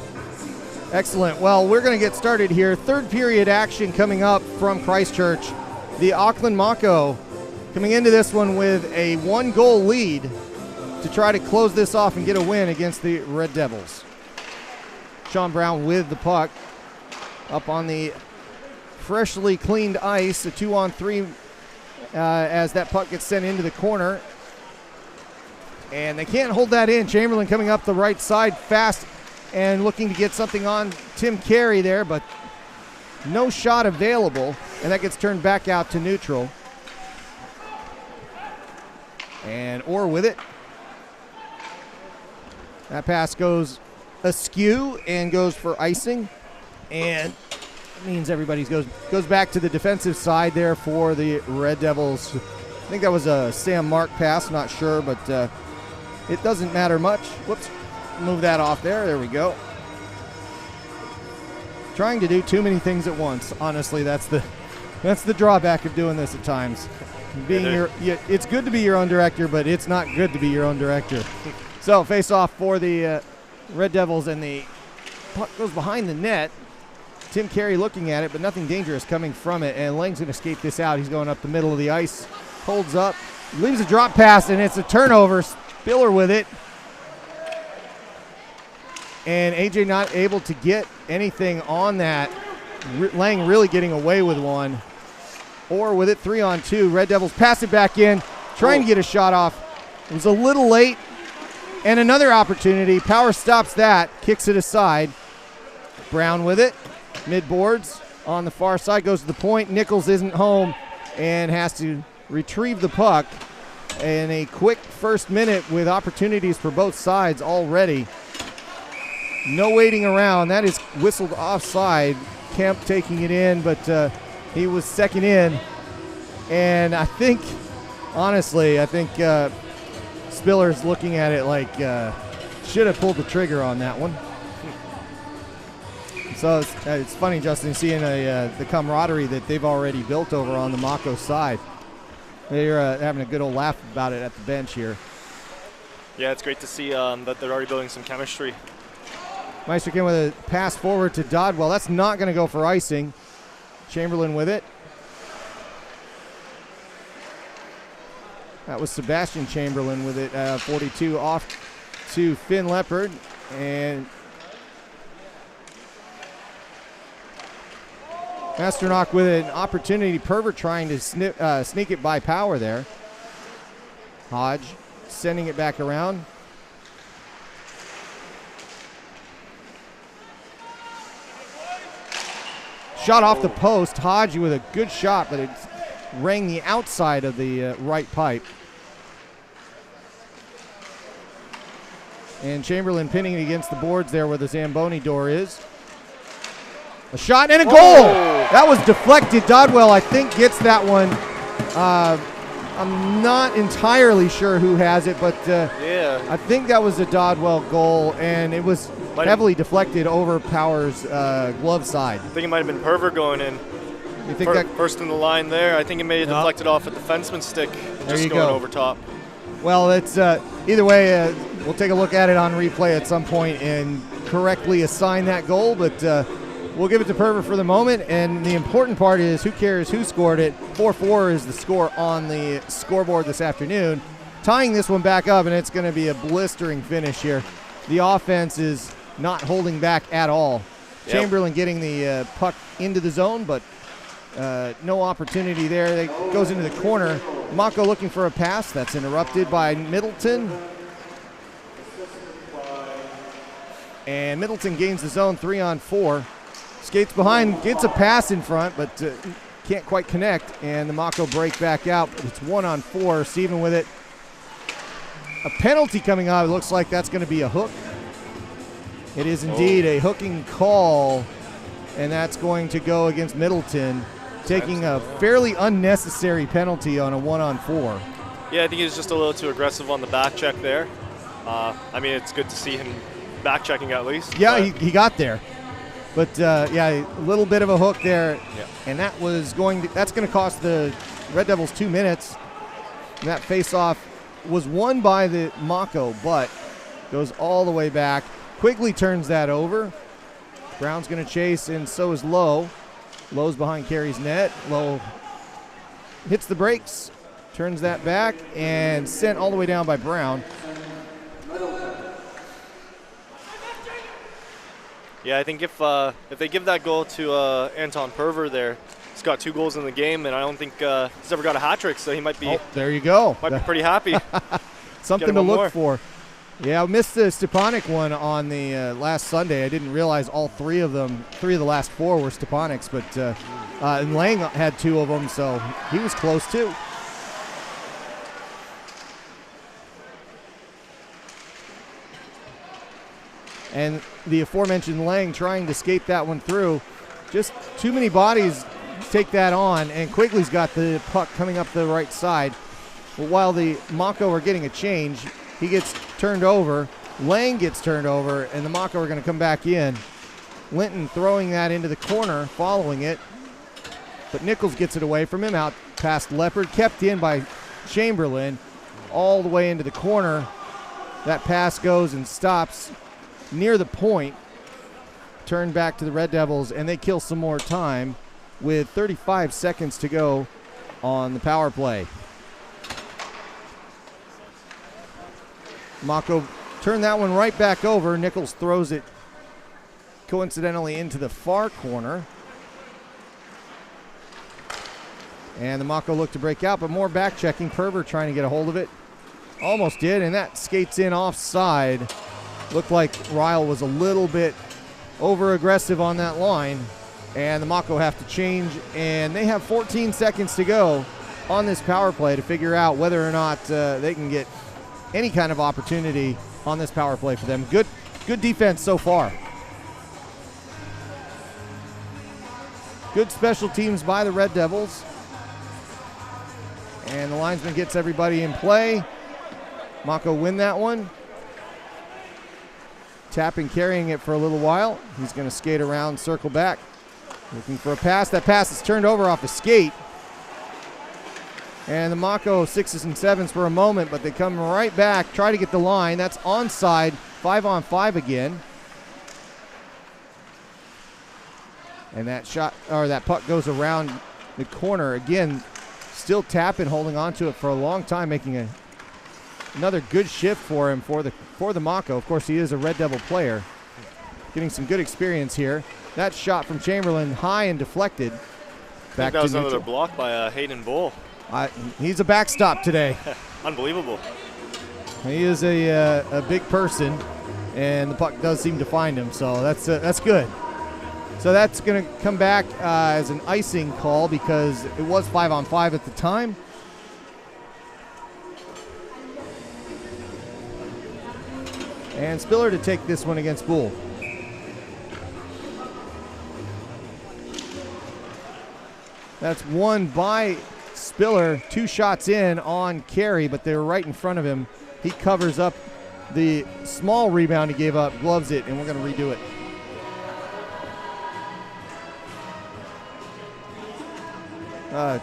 Excellent. Well, we're going to get started here. Third period action coming up from Christchurch. The Auckland Mako coming into this one with a 1-goal lead to try to close this off and get a win against the Red Devils. Sean Brown with the puck up on the freshly cleaned ice, a 2-on-3 as that puck gets sent into the corner. And they can't hold that in. Chamberlain coming up the right side fast and looking to get something on Tim Carey there, but no shot available, and that gets turned back out to neutral. And Orr with it. That pass goes askew and goes for icing, and it means everybody goes back to the defensive side there for the Red Devils. I think that was a Sam Mark pass, not sure, but it doesn't matter much. Whoops. Move that off there. There we go. Trying to do too many things at once. Honestly, that's the drawback of doing this at times. It's good to be your own director, but it's not good to be your own director. So face off for the Red Devils, and the puck goes behind the net. Tim Carey looking at it, but nothing dangerous coming from it, and Lang's going to escape this out. He's going up the middle of the ice, holds up, leaves a drop pass, and it's a turnover. Spiller with it. And AJ not able to get anything on that. Lang really getting away with one. Or with it, 3-on-2. Red Devils pass it back in, trying to get a shot off. It was a little late. And another opportunity. Power stops that, kicks it aside. Brown with it. Mid-boards on the far side, goes to the point. Nichols isn't home and has to retrieve the puck. And a quick first minute with opportunities for both sides already. No waiting around. That is whistled offside. Kemp taking it in, but he was second in. And I think, honestly, Spiller's looking at it like should have pulled the trigger on that one. So it's funny, Justin, seeing the camaraderie that they've already built over on the Mako side. They're having a good old laugh about it at the bench here. Yeah, it's great to see that they're already building some chemistry. Meister came with a pass forward to Dodwell. That's not going to go for icing. Chamberlain with it. That was Sebastian Chamberlain with it. 42 off to Finn Leopard. And Masternock with an opportunity. Pervert trying to sneak it by Power there. Hodge sending it back around. Shot off the post. Hodge with a good shot, but it rang the outside of the right pipe. And Chamberlain pinning it against the boards there where the Zamboni door is. A shot and a goal. That was deflected. Dodwell, I think, gets that one. I'm not entirely sure who has it, but yeah, I think that was a Dodwell goal, and it was heavily deflected over Power's glove side. I think it might have been Perver going in. You think that first in the line there? I think it may have deflected off at the defenseman's stick, just going over top. Well, it's either way. We'll take a look at it on replay at some point and correctly assign that goal, but we'll give it to Perver for the moment. And the important part is, who cares who scored it? 4-4 is the score on the scoreboard this afternoon. Tying this one back up, and it's going to be a blistering finish here. The offense is not holding back at all. Yep. Chamberlain getting the puck into the zone, but no opportunity there. It goes into the corner. Mako looking for a pass. That's interrupted by Middleton. And Middleton gains the zone 3-on-4. Skates behind, gets a pass in front, but can't quite connect. And the Mako break back out. It's 1-on-4. Steven with it. A penalty coming out. It looks like that's going to be a hook. It is indeed a hooking call, and that's going to go against Middleton, taking a fairly unnecessary penalty on a 1-on-4. Yeah, I think he was just a little too aggressive on the back check there. I mean, it's good to see him back checking at least. Yeah, he got there. But yeah, a little bit of a hook there, Yep. and that's going to cost the Red Devils 2 minutes. And that face-off was won by the Mako, but goes all the way back. Quigley turns that over. Brown's going to chase, and so is Lowe. Lowe's behind Carey's net. Lowe hits the brakes, turns that back, and sent all the way down by Brown. Yeah, I think if they give that goal to Anton Perver there, he's got 2 goals in the game, and I don't think he's ever got a hat trick, so he might be Oh, there you go. might be pretty happy. Something Get to him one look more. for. Yeah, I missed the Stepanek one on the last Sunday. I didn't realize all 3 of the last 4 were Stepaneks, but and Lang had 2 of them, so he was close too. And the aforementioned Lang trying to skate that one through. Just too many bodies take that on, and Quigley's got the puck coming up the right side. But while the Mako are getting a change, he gets turned over, Lang gets turned over, and the Mako are going to come back in. Linton throwing that into the corner, following it, but Nichols gets it away from him, out past Leopard, kept in by Chamberlain, all the way into the corner. That pass goes and stops near the point. Turn back to the Red Devils, and they kill some more time with 35 seconds to go on the power play. Mako turned that one right back over. Nichols throws it coincidentally into the far corner. And the Mako look to break out, but more back checking. Perver trying to get a hold of it. Almost did, and that skates in offside. Looked like Ryle was a little bit over aggressive on that line, and the Mako have to change, and they have 14 seconds to go on this power play to figure out whether or not they can get any kind of opportunity on this power play for them. Good defense so far. Good special teams by the Red Devils. And the linesman gets everybody in play. Mako win that one. Tapping, carrying it for a little while. He's going to skate around, circle back. Looking for a pass. That pass is turned over off a skate. And the Mako 6s and 7s for a moment, but they come right back, try to get the line. That's onside, 5-on-5 again. And that that puck goes around the corner again. Still tapping, holding on to it for a long time, making another good shift for him for the Mako. Of course, he is a Red Devil player. Getting some good experience here. That shot from Chamberlain, high and deflected. I think Back that to was neutral. another block by Hayden Bull. He's a backstop today. Unbelievable. He is a big person, and the puck does seem to find him, so that's good. So that's going to come back as an icing call because it was 5-on-5 at the time. And Spiller to take this one against Bull. That's won by Spiller. 2 shots in on Carey, but they were right in front of him. He covers up the small rebound he gave up, gloves it, and we're going to redo it.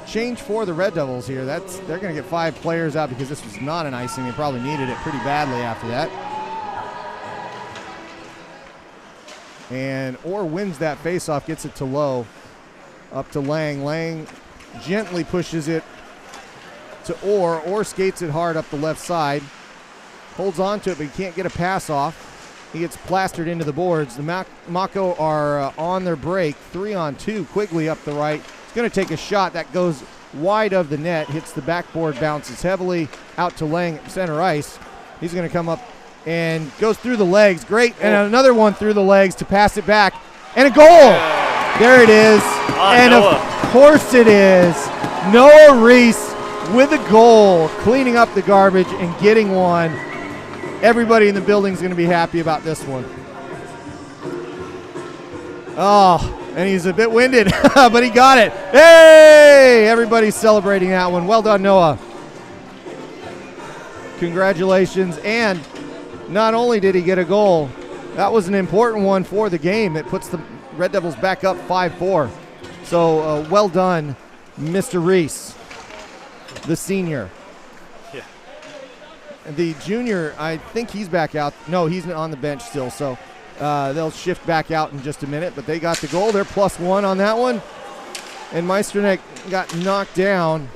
Change for the Red Devils here. They're going to get 5 players out because this was not an icing. They probably needed it pretty badly after that. And Orr wins that faceoff, gets it to Lowe. Up to Lang. Lang gently pushes it to Orr. Orr skates it hard up the left side. Holds on to it, but he can't get a pass off. He gets plastered into the boards. The Mako are on their break. 3-on-2. Quigley up the right. He's going to take a shot that goes wide of the net. Hits the backboard, bounces heavily out to Lang at center ice. He's going to come up and goes through the legs. Great. And another one through the legs to pass it back. And a goal. There it is. And Noah. of course it is. Noah Reese with a goal, cleaning up the garbage and getting one. Everybody in the building is going to be happy about this one. Oh, and he's a bit winded, but he got it. Hey! Everybody's celebrating that one. Well done, Noah. Congratulations. And not only did he get a goal, that was an important one for the game. It puts the Red Devils back up 5-4. So well done, Mr. Reese, the senior. Yeah. The junior, I think he's back out. No, he's on the bench still, so they'll shift back out in just a minute, but they got the goal. They're +1 on that one. And Meisternick got knocked down.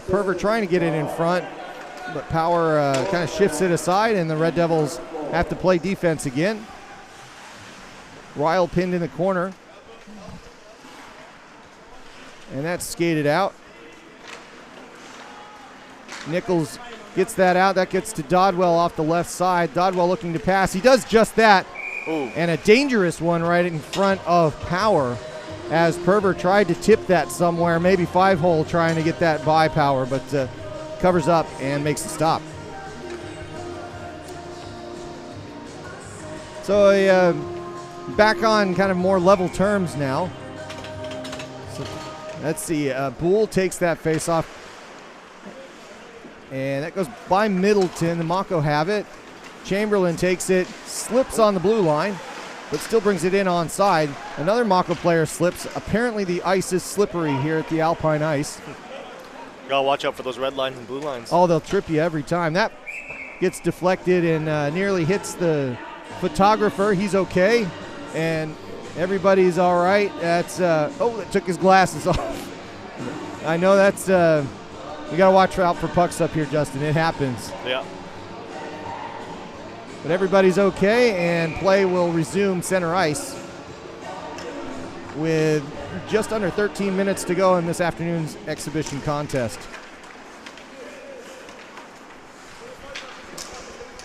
Perver trying to get it in front, but Power kind of shifts it aside, and the Red Devils have to play defense again. Ryle pinned in the corner. And that's skated out. Nichols gets that out. That gets to Dodwell off the left side. Dodwell looking to pass. He does just that. Ooh. And a dangerous one right in front of Power as Perver tried to tip that somewhere. Maybe 5-hole trying to get that by Power, but covers up and makes the stop. So back on kind of more level terms now. So let's see. Boole takes that face off. And that goes by Middleton. The Mako have it. Chamberlain takes it, slips on the blue line, but still brings it in onside. Another Mako player slips. Apparently the ice is slippery here at the Alpine Ice. Gotta watch out for those red lines and blue lines. Oh, they'll trip you every time. That gets deflected and nearly hits the photographer. He's okay, and everybody's all right. That's that took his glasses off. I know that's you gotta watch out for pucks up here, Justin. It happens. Yeah. But everybody's okay, and play will resume center ice with just under 13 minutes to go in this afternoon's exhibition contest.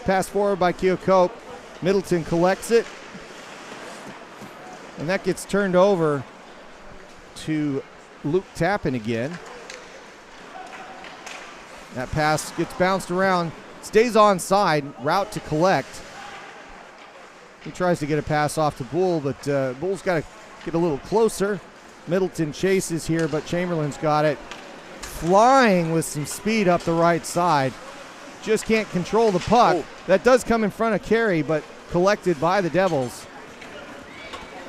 Pass forward by Keokuk. Middleton collects it, and that gets turned over to Luke Tappan again. That pass gets bounced around, stays onside, route to collect. He tries to get a pass off to Boole, but Boole's got to get a little closer. Middleton chases here, but Chamberlain's got it. Flying with some speed up the right side. Just can't control the puck. Oh. That does come in front of Carey, but collected by the Devils.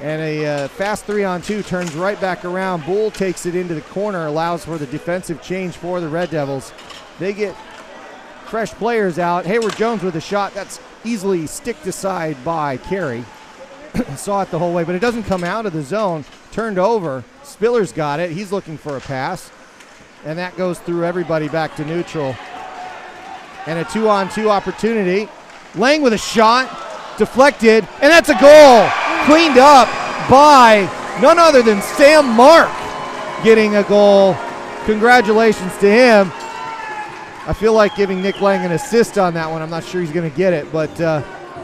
And a fast 3-on-2 turns right back around. Boole takes it into the corner, allows for the defensive change for the Red Devils. They get fresh players out. Hayward Jones with a shot that's easily sticked aside by Carey. Saw it the whole way, but it doesn't come out of the zone. Turned over. Spiller's got it. He's looking for a pass. And that goes through everybody back to neutral. And a 2-on-2 opportunity. Lang with a shot. Deflected. And that's a goal. Cleaned up by none other than Sam Mark getting a goal. Congratulations to him. I feel like giving Nick Lang an assist on that one. I'm not sure he's going to get it, but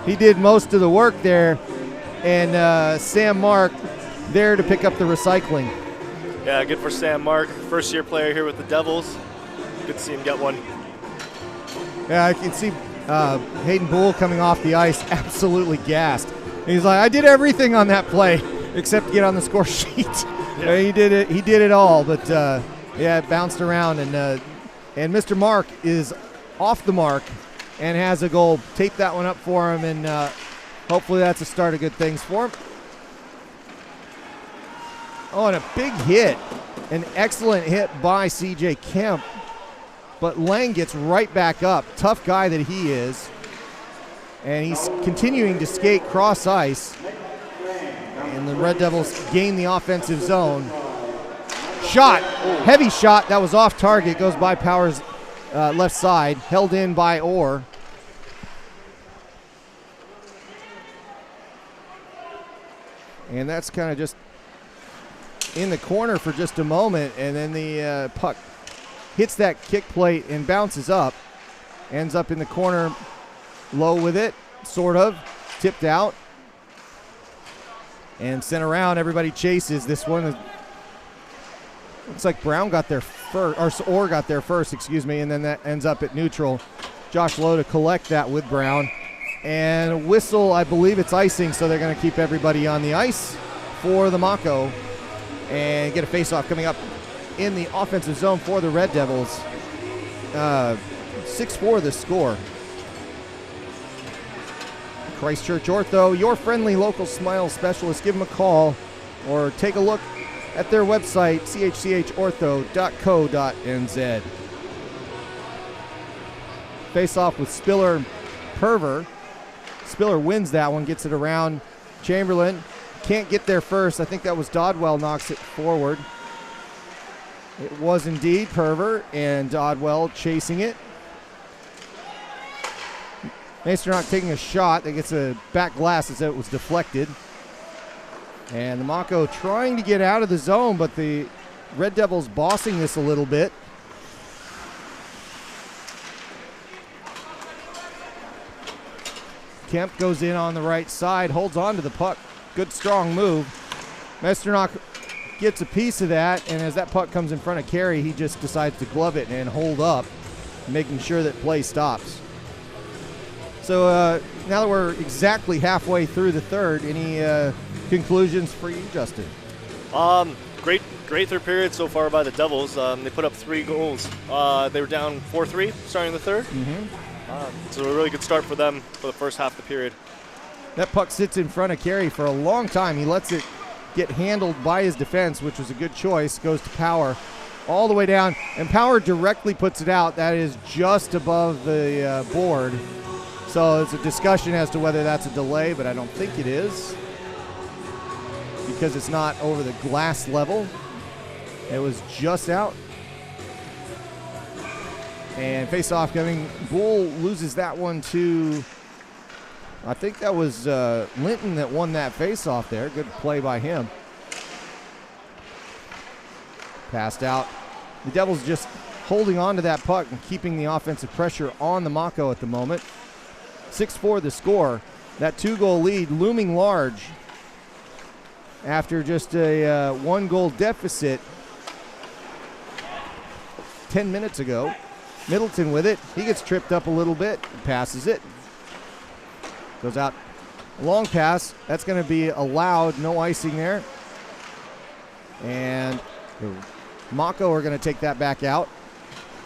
he did most of the work there. And Sam Mark there to pick up the recycling. Yeah, good for Sam Mark. First-year player here with the Devils. Good to see him get one. Yeah, I can see Hayden Boole coming off the ice absolutely gassed. He's like, I did everything on that play except get on the score sheet. Yeah. He did it. He did it all, but yeah, it bounced around, and Mr. Mark is off the mark and has a goal. Tape that one up for him, and hopefully that's a start of good things for him. Oh, and a big hit. An excellent hit by C.J. Kemp. But Lang gets right back up. Tough guy that he is. And he's continuing to skate cross ice. And the Red Devils gain the offensive zone. Shot. Heavy shot. That was off target. Goes by Power's left side. Held in by Orr. And that's kind of just in the corner for just a moment. And then the puck hits that kick plate and bounces up. Ends up in the corner low with it, sort of. Tipped out. And sent around. Everybody chases. This one looks like Brown got there first, or Orr got there first, excuse me, and then that ends up at neutral. Josh Lowe to collect that with Brown. And whistle, I believe it's icing, so they're going to keep everybody on the ice for the Mako. And get a face-off coming up in the offensive zone for the Red Devils. 6-4 the score. Christchurch Ortho, your friendly local smile specialist. Give them a call or take a look at their website, chchortho.co.nz. Face off with Spiller and Perver. Spiller wins that one, gets it around Chamberlain. Can't get there first. I think that was Dodwell knocks it forward. It was indeed Perver, and Dodwell chasing it. Maesternach taking a shot that gets a back glass as it was deflected. And the Mako trying to get out of the zone, but the Red Devils bossing this a little bit. Kemp goes in on the right side, holds on to the puck. Good strong move. Maesternach gets a piece of that, and as that puck comes in front of Carey, he just decides to glove it and hold up, making sure that play stops. So now that we're exactly halfway through the third, any conclusions for you, Justin? Great third period so far by the Devils. They put up 3 goals. They were down 4-3 starting the third. So a really good start for them for the first half of the period. That puck sits in front of Carey for a long time. He lets it get handled by his defense, which was a good choice. Goes to Power all the way down, and Power directly puts it out. That is just above the board. So it's a discussion as to whether that's a delay, but I don't think it is because it's not over the glass level. It was just out. And face-off coming. Bull loses that one to, I think that was Linton that won that face-off there. Good play by him. Passed out. The Devils just holding on to that puck and keeping the offensive pressure on the Mako at the moment. 6-4 the score. That 2-goal lead looming large after just a 1-goal deficit 10 minutes ago. Middleton with it. He gets tripped up a little bit, passes it. Goes out. Long pass. That's going to be allowed. No icing there. And the Mako are going to take that back out.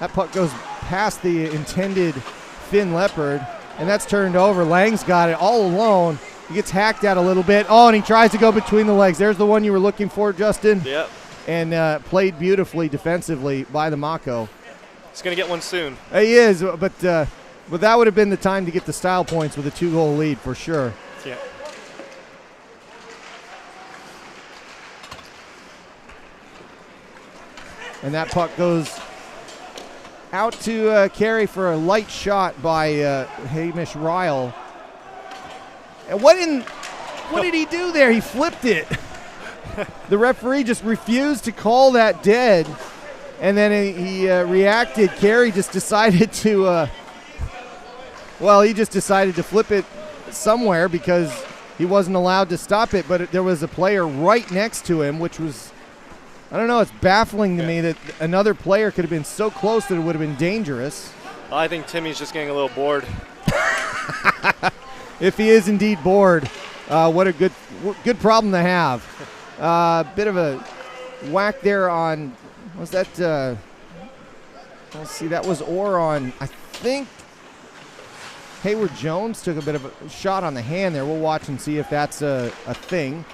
That puck goes past the intended Finn Leopard, and that's turned over. Lang's got it all alone. He gets hacked at a little bit. Oh, and he tries to go between the legs. There's the one you were looking for, Justin. Yep. And played beautifully defensively by the Mako. He's going to get one soon. He is, but that would have been the time to get the style points with a 2-goal lead for sure. Yeah. And that puck goes out to Carey for a light shot by Hamish Ryle. And what did he do there? He flipped it. The referee just refused to call that dead. And then he reacted. Carey just decided to, he just decided to flip it somewhere because he wasn't allowed to stop it. But there was a player right next to him, which was, I don't know, it's baffling to me that another player could have been so close that it would have been dangerous. I think Timmy's just getting a little bored. If he is indeed bored, what a good problem to have. Bit of a whack there on, was that, let's see, that was Orr on, I think Hayward Jones took a bit of a shot on the hand there. We'll watch and see if that's a thing.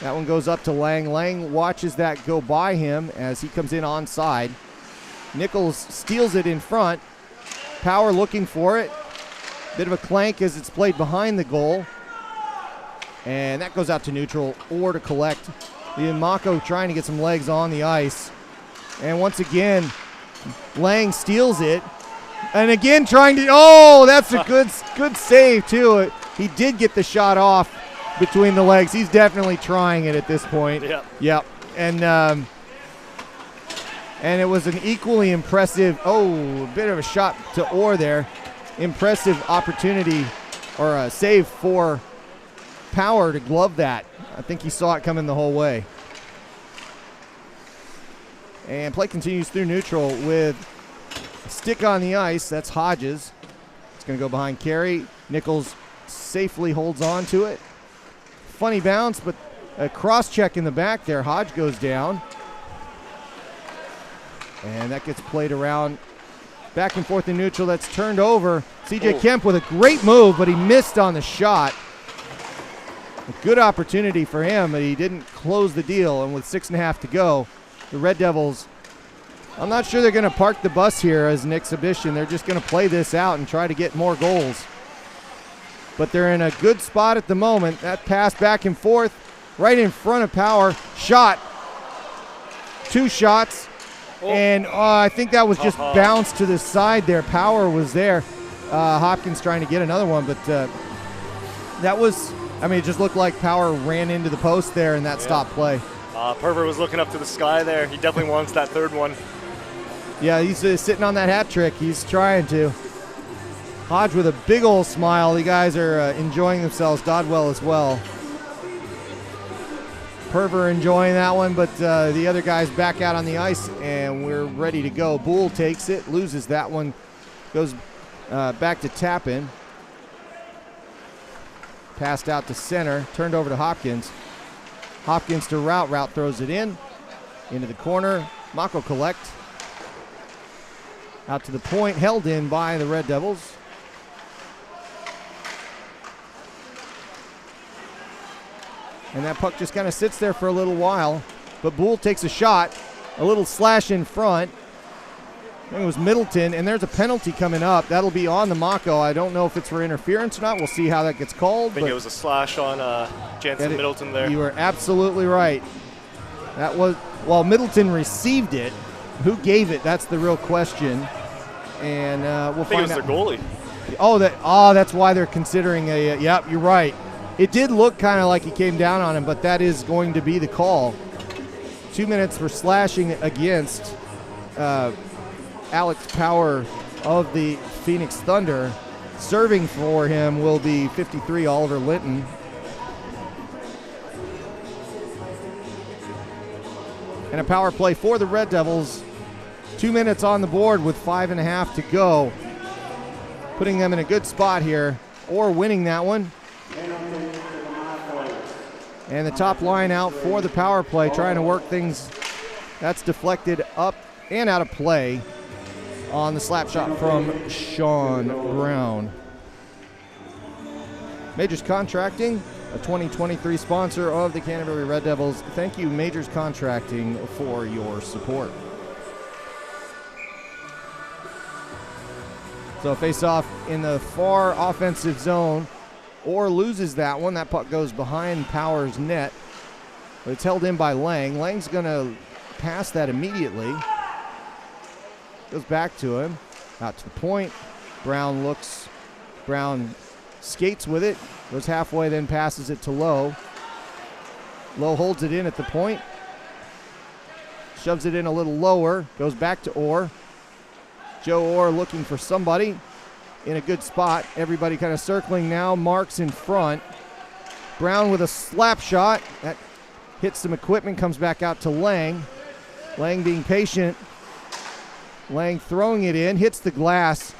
That one goes up to Lang. Lang watches that go by him as he comes in onside. Nichols steals it in front. Power looking for it. Bit of a clank as it's played behind the goal. And that goes out to neutral or to collect. The Mako trying to get some legs on the ice. And once again, Lang steals it. And again trying to, that's a good save too. He did get the shot off between the legs. He's definitely trying it at this point. Yep. And it was an equally impressive, a bit of a shot to Orr there. Impressive opportunity or a save for Power to glove that. I think he saw it coming the whole way. And play continues through neutral with a stick on the ice. That's Hodges. It's going to go behind Carey. Nichols safely holds on to it. Funny bounce, but a cross check in the back there. Hodge goes down. And that gets played around Back and forth in neutral, that's turned over. CJ Kemp with a great move, but he missed on the shot. A good opportunity for him, but he didn't close the deal. And with 6.5 to go, the Red Devils, I'm not sure they're going to park the bus here as an exhibition. They're just going to play this out and try to get more goals. But they're in a good spot at the moment. That pass back and forth, right in front of Power. Shot. 2 shots. And I think that was just bounced to the side there. Power was there. Hopkins trying to get another one, but that was, I mean, it just looked like Power ran into the post there and that stopped play. Pervert was looking up to the sky there. He definitely wants that third one. Yeah, he's sitting on that hat trick. He's trying to. Hodge with a big old smile. The guys are enjoying themselves. Dodwell as well. Perver enjoying that one, but the other guy's back out on the ice, and we're ready to go. Boole takes it, loses that one, goes back to Tappan. Passed out to center, turned over to Hopkins. Hopkins to Rout. Rout throws it in, into the corner. Mako collect. Out to the point, held in by the Red Devils. And that puck just kind of sits there for a little while. But Boole takes a shot, a little slash in front. I think it was Middleton, and there's a penalty coming up. That'll be on the Mako. I don't know if it's for interference or not. We'll see how that gets called. I think it was a slash on Jansen Middleton there. You were absolutely right. That was, well, Middleton received it. Who gave it? That's the real question. And we'll find out. I think it was their goalie. That's why they're considering a, yep, you're right. It did look kind of like he came down on him, but that is going to be the call. 2 minutes for slashing against Alex Power of the Phoenix Thunder. Serving for him will be 53, Oliver Linton. And a power play for the Red Devils. 2 minutes on the board with 5.5 to go. Putting them in a good spot here, or winning that one. And the top line out for the power play, trying to work things. That's deflected up and out of play on the slap shot from Sean Brown. Majors Contracting, a 2023 sponsor of the Canterbury Red Devils. Thank you, Majors Contracting, for your support. So face-off in the far offensive zone. Or loses that one. That puck goes behind Power's net. But it's held in by Lang. Lang's going to pass that immediately. Goes back to him. Out to the point. Brown looks. Brown skates with it. Goes halfway, then passes it to Lowe. Lowe holds it in at the point. Shoves it in a little lower. Goes back to Orr. Joe Orr looking for somebody. In a good spot. Everybody kind of circling now. Marks in front. Brown with a slap shot. That hits some equipment, comes back out to Lang. Lang being patient. Lang throwing it in, hits the glass,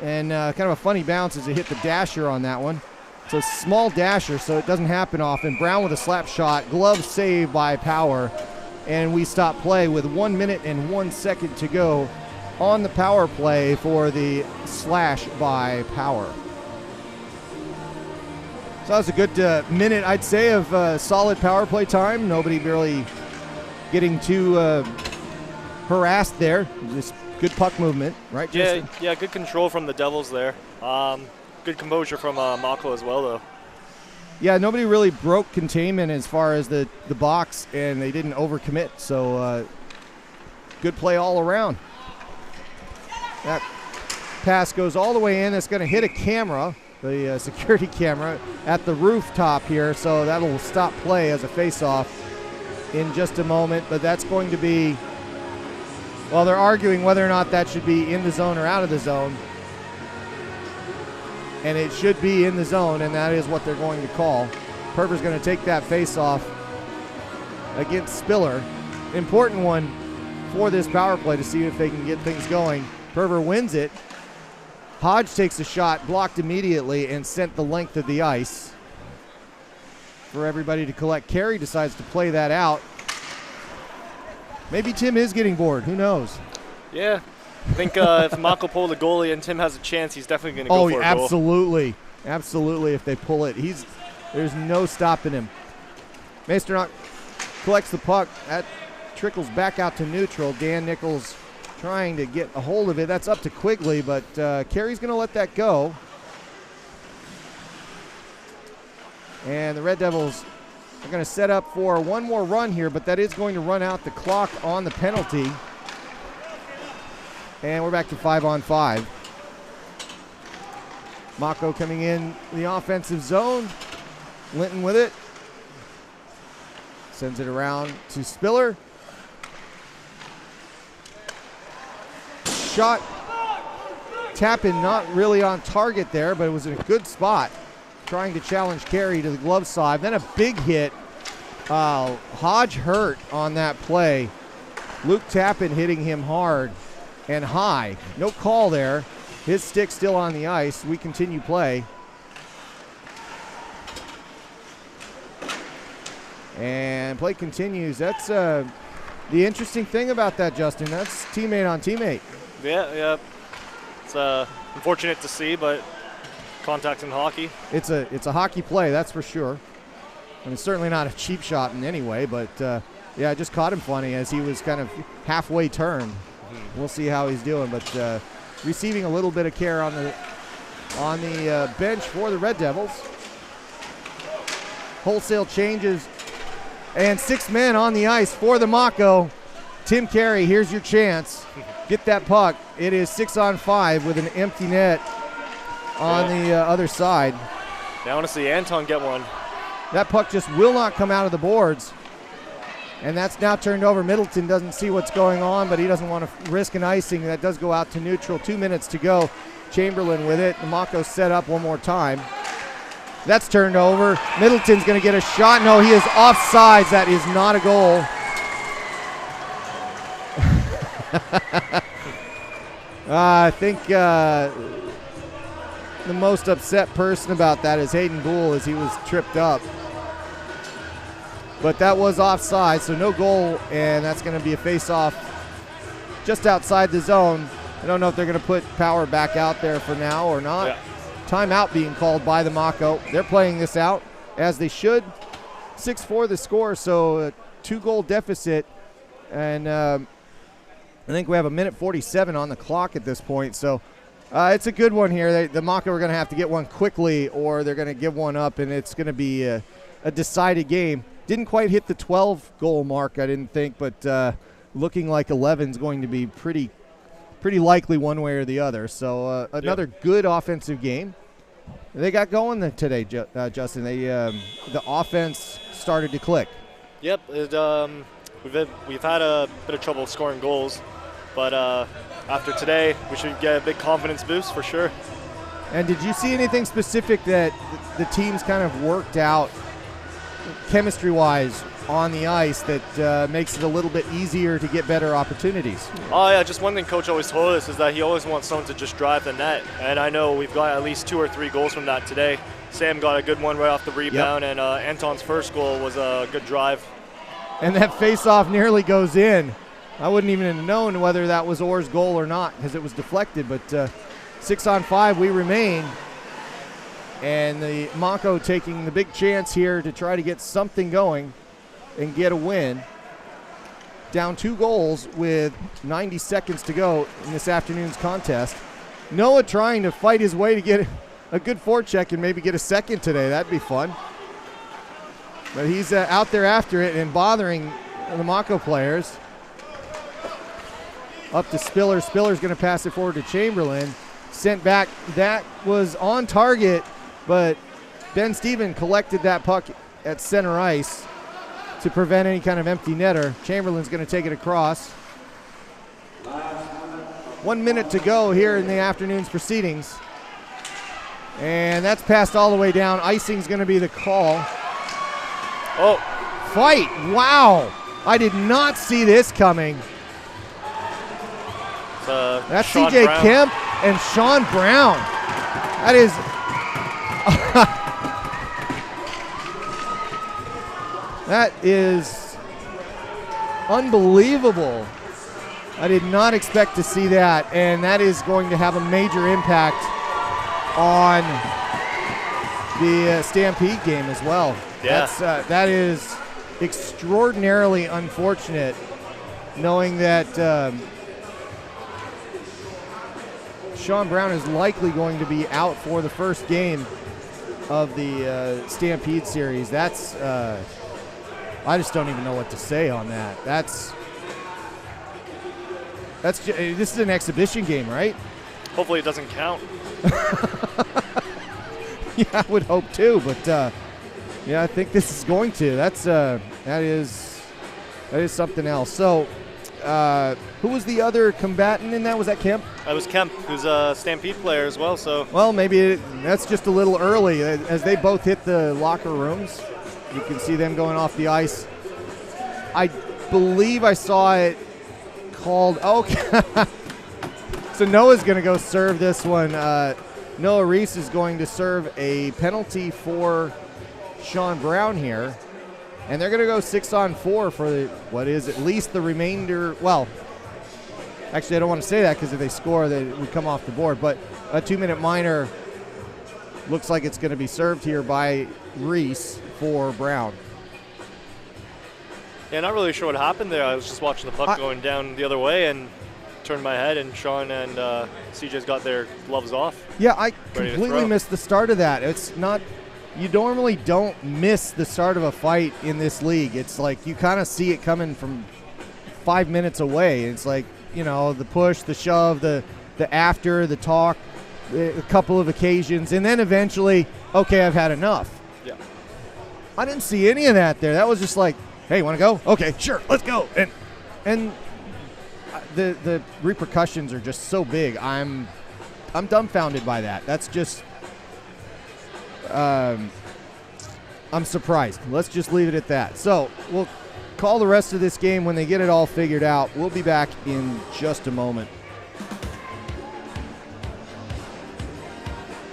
and kind of a funny bounce as it hit the dasher on that one. It's a small dasher, so it doesn't happen often. Brown with a slap shot. Glove save by Power. And we stop play with 1 minute and 1 second to go on the power play for the slash by Power. So that was a good minute, I'd say, of solid power play time. Nobody really getting too harassed there. Just good puck movement, right, Jason? Yeah, good control from the Devils there. Good composure from Mako as well, though. Yeah, nobody really broke containment as far as the box, and they didn't overcommit. So good play all around. That pass goes all the way in. It's going to hit a camera, the security camera, at the rooftop here. So that'll stop play as a face-off in just a moment. But that's going to be, well, they're arguing whether or not that should be in the zone or out of the zone. And it should be in the zone, and that is what they're going to call. Perver's going to take that face-off against Spiller. Important one for this power play to see if they can get things going. Perver wins it. Hodge takes a shot, blocked immediately, and sent the length of the ice for everybody to collect. Carey decides to play that out. Maybe Tim is getting bored. Who knows? Yeah, I think if Mako pull the goalie and Tim has a chance, he's definitely going to go for a goal. Absolutely. Absolutely, if they pull it. There's no stopping him. Maesternach collects the puck. That trickles back out to neutral. Dan Nichols trying to get a hold of it. That's up to Quigley, but Carey's going to let that go. And the Red Devils are going to set up for one more run here, but that is going to run out the clock on the penalty. And we're back to 5-on-5. Mako coming in the offensive zone. Linton with it. Sends it around to Spiller. Shot. Tappan not really on target there, but it was in a good spot. Trying to challenge Carey to the glove side. Then a big hit. Hodge hurt on that play. Luke Tappan hitting him hard and high. No call there. His stick still on the ice. We continue play. And play continues. That's the interesting thing about that, Justin. That's teammate on teammate. Yeah. It's unfortunate to see, but contact in hockey. It's a hockey play, that's for sure. And it's certainly not a cheap shot in any way, but yeah, I just caught him funny as he was kind of halfway turned. We'll see how he's doing, but receiving a little bit of care on the bench for the Red Devils. Wholesale changes, and 6 men on the ice for the Mako. Tim Carey, here's your chance. Get that puck. It is 6-on-5 with an empty net on the other side. Now I want to see Anton get one. That puck just will not come out of the boards. And that's now turned over. Middleton doesn't see what's going on, but he doesn't want to risk an icing. That does go out to neutral. 2 minutes to go. Chamberlain with it. The Mako set up one more time. That's turned over. Middleton's going to get a shot. No, he is offsides. That is not a goal. I think the most upset person about that is Hayden Gould, as he was tripped up. But that was offside, so no goal, and that's going to be a face-off just outside the zone. I don't know if they're going to put Power back out there for now or not. Yeah. Timeout being called by the Mako. They're playing this out, as they should. 6-4 the score, so a 2-goal deficit. And I think we have 1:47 on the clock at this point. So it's a good one here. The Mako are going to have to get one quickly, or they're going to give one up, and it's going to be a decided game. Didn't quite hit the 12-goal mark, I didn't think, but looking like 11 is going to be pretty likely one way or the other. So another good offensive game. They got going today, Justin. The offense started to click. Yep. We've had a bit of trouble scoring goals, but after today, we should get a big confidence boost for sure. And did you see anything specific that the teams kind of worked out chemistry-wise on the ice that makes it a little bit easier to get better opportunities? Oh yeah, just one thing Coach always told us is that he always wants someone to just drive the net, and I know we've got at least 2 or 3 goals from that today. Sam got a good one right off the rebound, and Anton's first goal was a good drive. And that face-off nearly goes in. I wouldn't even have known whether that was Orr's goal or not because it was deflected, but 6-on-5 we remain. And the Mako taking the big chance here to try to get something going and get a win. Down 2 goals with 90 seconds to go in this afternoon's contest. Noah trying to fight his way to get a good forecheck and maybe get a second today. That'd be fun. But he's out there after it and bothering the Mako players. Up to Spiller. Spiller's going to pass it forward to Chamberlain. Sent back. That was on target, but Ben Steven collected that puck at center ice to prevent any kind of empty netter. Chamberlain's going to take it across. 1 minute to go here in the afternoon's proceedings. And that's passed all the way down. Icing's going to be the call. Oh. Fight. Wow. I did not see this coming. That's Sean CJ Brown. Kemp and Sean Brown. That is that is unbelievable. I did not expect to see that, and that is going to have a major impact on the Stampede game as well. Yeah. That is extraordinarily unfortunate, knowing that Sean Brown is likely going to be out for the first game of the Stampede series. That's I just don't even know what to say on that. This is an exhibition game, right? Hopefully it doesn't count. Yeah, I would hope too, but yeah, I think this is going to. That is something else. So, who was the other combatant in that? Was that Kemp? That was Kemp, who's a Stampede player as well. So, well, maybe that's just a little early. As they both hit the locker rooms, you can see them going off the ice. I believe I saw it called. Okay. So Noah's going to go serve this one. Noah Reese is going to serve a penalty for Sean Brown here. And they're going to go 6-on-4 for what is at least the remainder. Well, actually, I don't want to say that because if they score, they would come off the board. But a 2-minute minor looks like it's going to be served here by Reese for Brown. Yeah, not really sure what happened there. I was just watching the puck going down the other way and turned my head, and Sean and CJ's got their gloves off. Yeah, I completely missed the start of that. It's not. You normally don't miss the start of a fight in this league. It's like you kind of see it coming from 5 minutes away. It's like, you know, the push, the shove, the after, the talk, a couple of occasions, and then eventually, okay, I've had enough. Yeah. I didn't see any of that there. That was just like, hey, want to go? Okay, sure, let's go. And the repercussions are just so big. I'm dumbfounded by that. That's just I'm surprised. Let's just leave it at that. So we'll call the rest of this game when they get it all figured out. We'll be back in just a moment.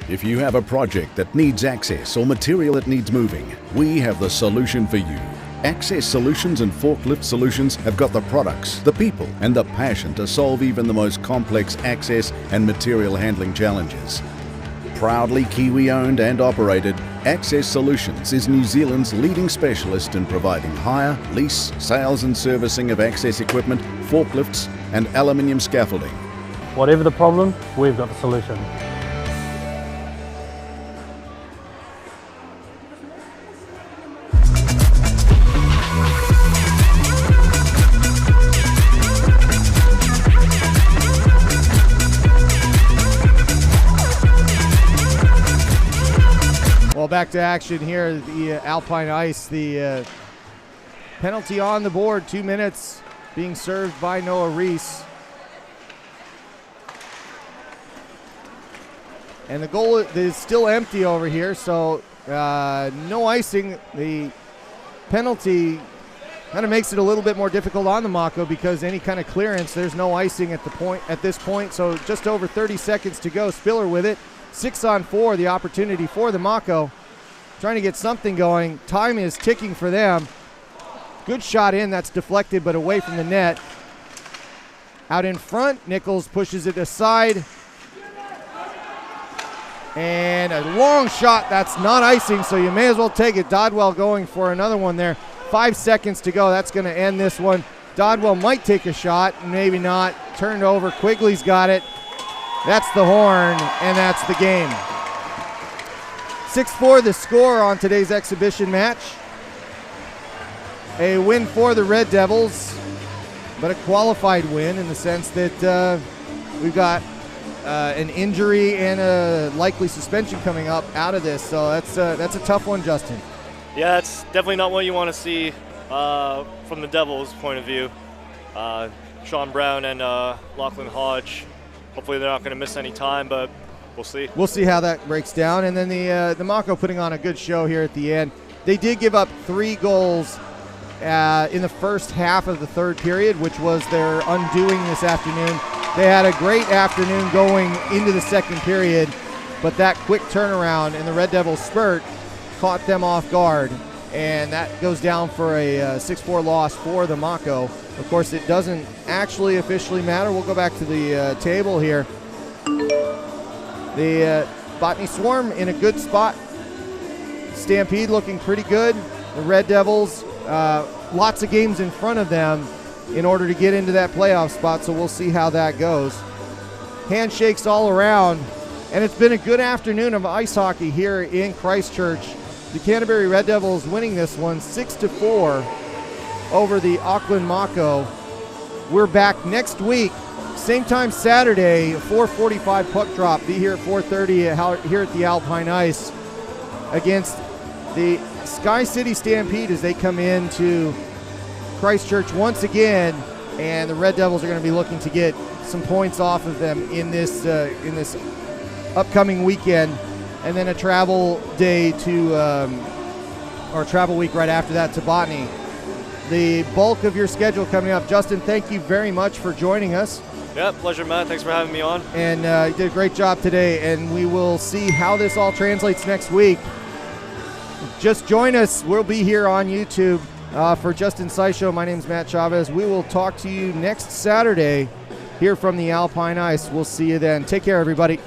If you have a project that needs access or material that needs moving, we have the solution for you. Access Solutions and Forklift Solutions have got the products, the people, and the passion to solve even the most complex access and material handling challenges. Proudly Kiwi-owned and operated, Access Solutions is New Zealand's leading specialist in providing hire, lease, sales and servicing of access equipment, forklifts, and aluminium scaffolding. Whatever the problem, we've got the solution. Well, back to action here. The Alpine Ice, the penalty on the board, 2 minutes being served by Noah Reese. And the goal is still empty over here, so no icing. The penalty kind of makes it a little bit more difficult on the Mako because any kind of clearance, there's no icing at this point. So just over 30 seconds to go. Spiller with it. 6-on-4, the opportunity for the Mako. Trying to get something going. Time is ticking for them. Good shot in. That's deflected, but away from the net. Out in front, Nichols pushes it aside. And a long shot. That's not icing, so you may as well take it. Dodwell going for another one there. 5 seconds to go. That's going to end this one. Dodwell might take a shot, maybe not. Turned over. Quigley's got it. That's the horn, and that's the game. 6-4 the score on today's exhibition match. A win for the Red Devils, but a qualified win in the sense that we've got an injury and a likely suspension coming up out of this. So that's a tough one, Justin. Yeah, it's definitely not what you want to see from the Devils' point of view. Sean Brown and Lachlan Hodge, hopefully they're not going to miss any time, but we'll see. We'll see how that breaks down. And then the Mako putting on a good show here at the end. They did give up 3 goals in the first half of the third period, which was their undoing this afternoon. They had a great afternoon going into the second period, but that quick turnaround and the Red Devils spurt caught them off guard, and that goes down for a 6-4 loss for the Mako. Of course, it doesn't actually officially matter. We'll go back to the table here. The Botany Swarm in a good spot. Stampede looking pretty good. The Red Devils, lots of games in front of them in order to get into that playoff spot, so we'll see how that goes. Handshakes all around, and it's been a good afternoon of ice hockey here in Christchurch. The Canterbury Red Devils winning this one 6-4 over the Auckland Mako. We're back next week, same time Saturday, 4:45 puck drop. Be here at 4:30 here at the Alpine Ice against the Sky City Stampede as they come into Christchurch once again, and the Red Devils are going to be looking to get some points off of them in this upcoming weekend, and then a travel day to or travel week right after that to Botany. The bulk of your schedule coming up. Justin, thank you very much for joining us. Yeah, pleasure, Matt. Thanks for having me on. And you did a great job today, and we will see how this all translates next week. Just join us. We'll be here on YouTube for Justin NZIHL Show. My name's Matt Chavez. We will talk to you next Saturday here from the Alpine Ice. We'll see you then. Take care, everybody.